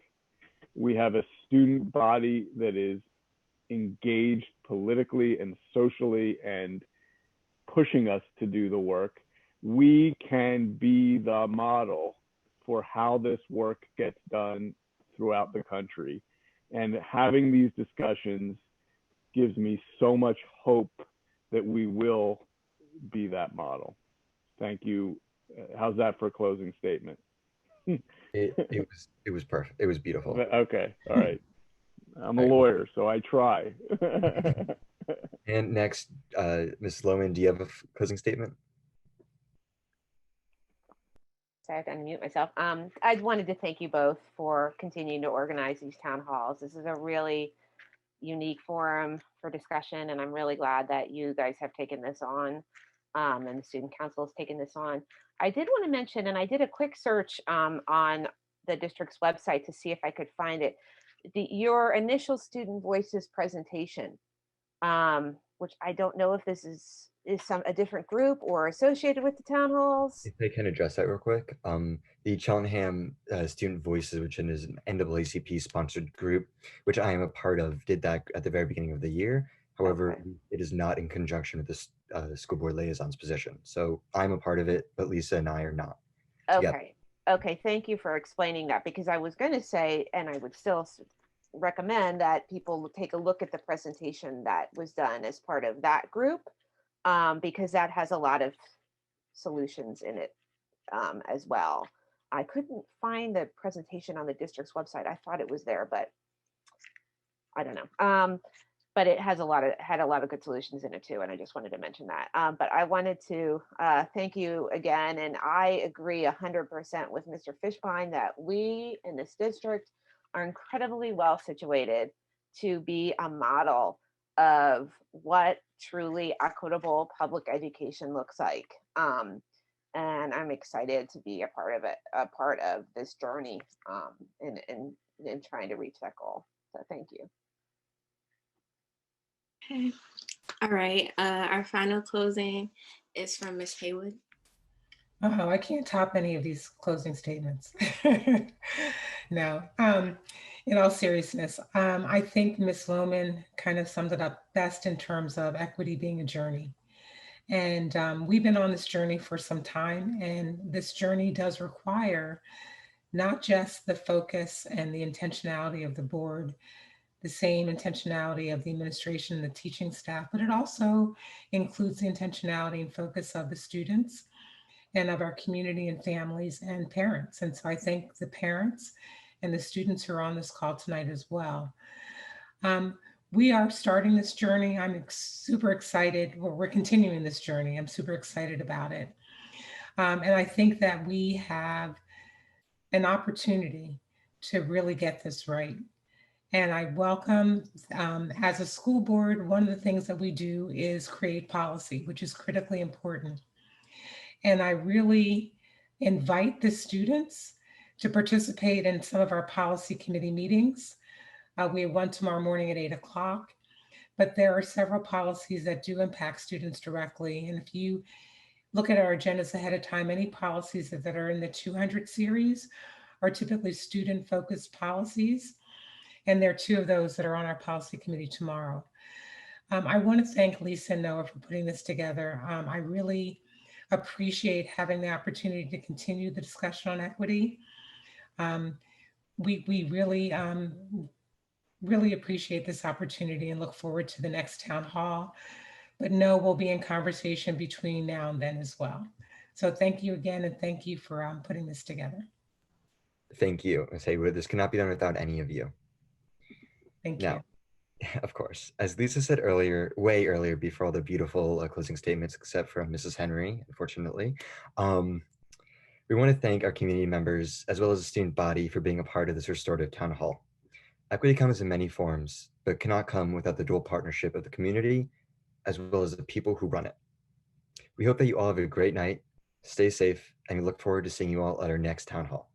We have a student body that is engaged politically and socially and pushing us to do the work. We can be the model for how this work gets done throughout the country. And having these discussions gives me so much hope that we will be that model. Thank you. How's that for a closing statement? It was perfect. It was beautiful. Okay. All right. I'm a lawyer, so I try. And next, Ms. Lowman, do you have a closing statement? So I have to unmute myself. I wanted to thank you both for continuing to organize these town halls. This is a really unique forum for discussion, and I'm really glad that you guys have taken this on, and the student council has taken this on. I did want to mention, and I did a quick search on the district's website to see if I could find it, your initial Student Voices presentation, which I don't know if this is a different group or associated with the town halls. If I can address that real quick, the Cheltenham Student Voices, which is an NAACP sponsored group, which I am a part of, did that at the very beginning of the year. However, Okay. it is not in conjunction with the school board liaison's position. So I'm a part of it, but Lisa and I are not. Okay. Okay. Thank you for explaining that, because I was going to say, and I would still recommend that people take a look at the presentation that was done as part of that group, because that has a lot of solutions in it as well. I couldn't find the presentation on the district's website. I thought it was there, but I don't know. But it has had a lot of good solutions in it too, and I just wanted to mention that. But I wanted to thank you again, and I agree 100% with Mr. Fishbein that we in this district are incredibly well situated to be a model of what truly equitable public education looks like. And I'm excited to be a part of it, a part of this journey in trying to reach that goal. So thank you. Okay. All right. Our final closing is from Ms. Haywood. Oh, I can't top any of these closing statements. No. In all seriousness, I think Ms. Lowman kind of summed it up best in terms of equity being a journey. And we've been on this journey for some time, and this journey does require not just the focus and the intentionality of the board, the same intentionality of the administration and the teaching staff, but it also includes the intentionality and focus of the students and of our community and families and parents. And so I thank the parents and the students who are on this call tonight as well. we are starting this journey. I'm super excited. We're continuing this journey. I'm super excited about it. And I think that we have an opportunity to really get this right. And I welcome, as a school board, one of the things that we do is create policy, which is critically important. And I really invite the students to participate in some of our policy committee meetings. We have one tomorrow morning at 8 o'clock, but there are several policies that do impact students directly. And if you look at our agendas ahead of time, any policies that are in the 200 series are typically student-focused policies. And there are two of those that are on our policy committee tomorrow. I want to thank Lisa and Noah for putting this together. I really appreciate having the opportunity to continue the discussion on equity. We really appreciate this opportunity and look forward to the next town hall. But no, we'll be in conversation between now and then as well. So thank you again, and thank you for putting this together. Thank you, Ms. Haywood. This cannot be done without any of you. Thank you. Now, of course, as Lisa said earlier, way earlier, before all the beautiful closing statements, except from Mrs. Henry, unfortunately, we want to thank our community members as well as the student body for being a part of this restorative town hall. Equity comes in many forms, but cannot come without the dual partnership of the community as well as the people who run it. We hope that you all have a great night, stay safe, and we look forward to seeing you all at our next town hall.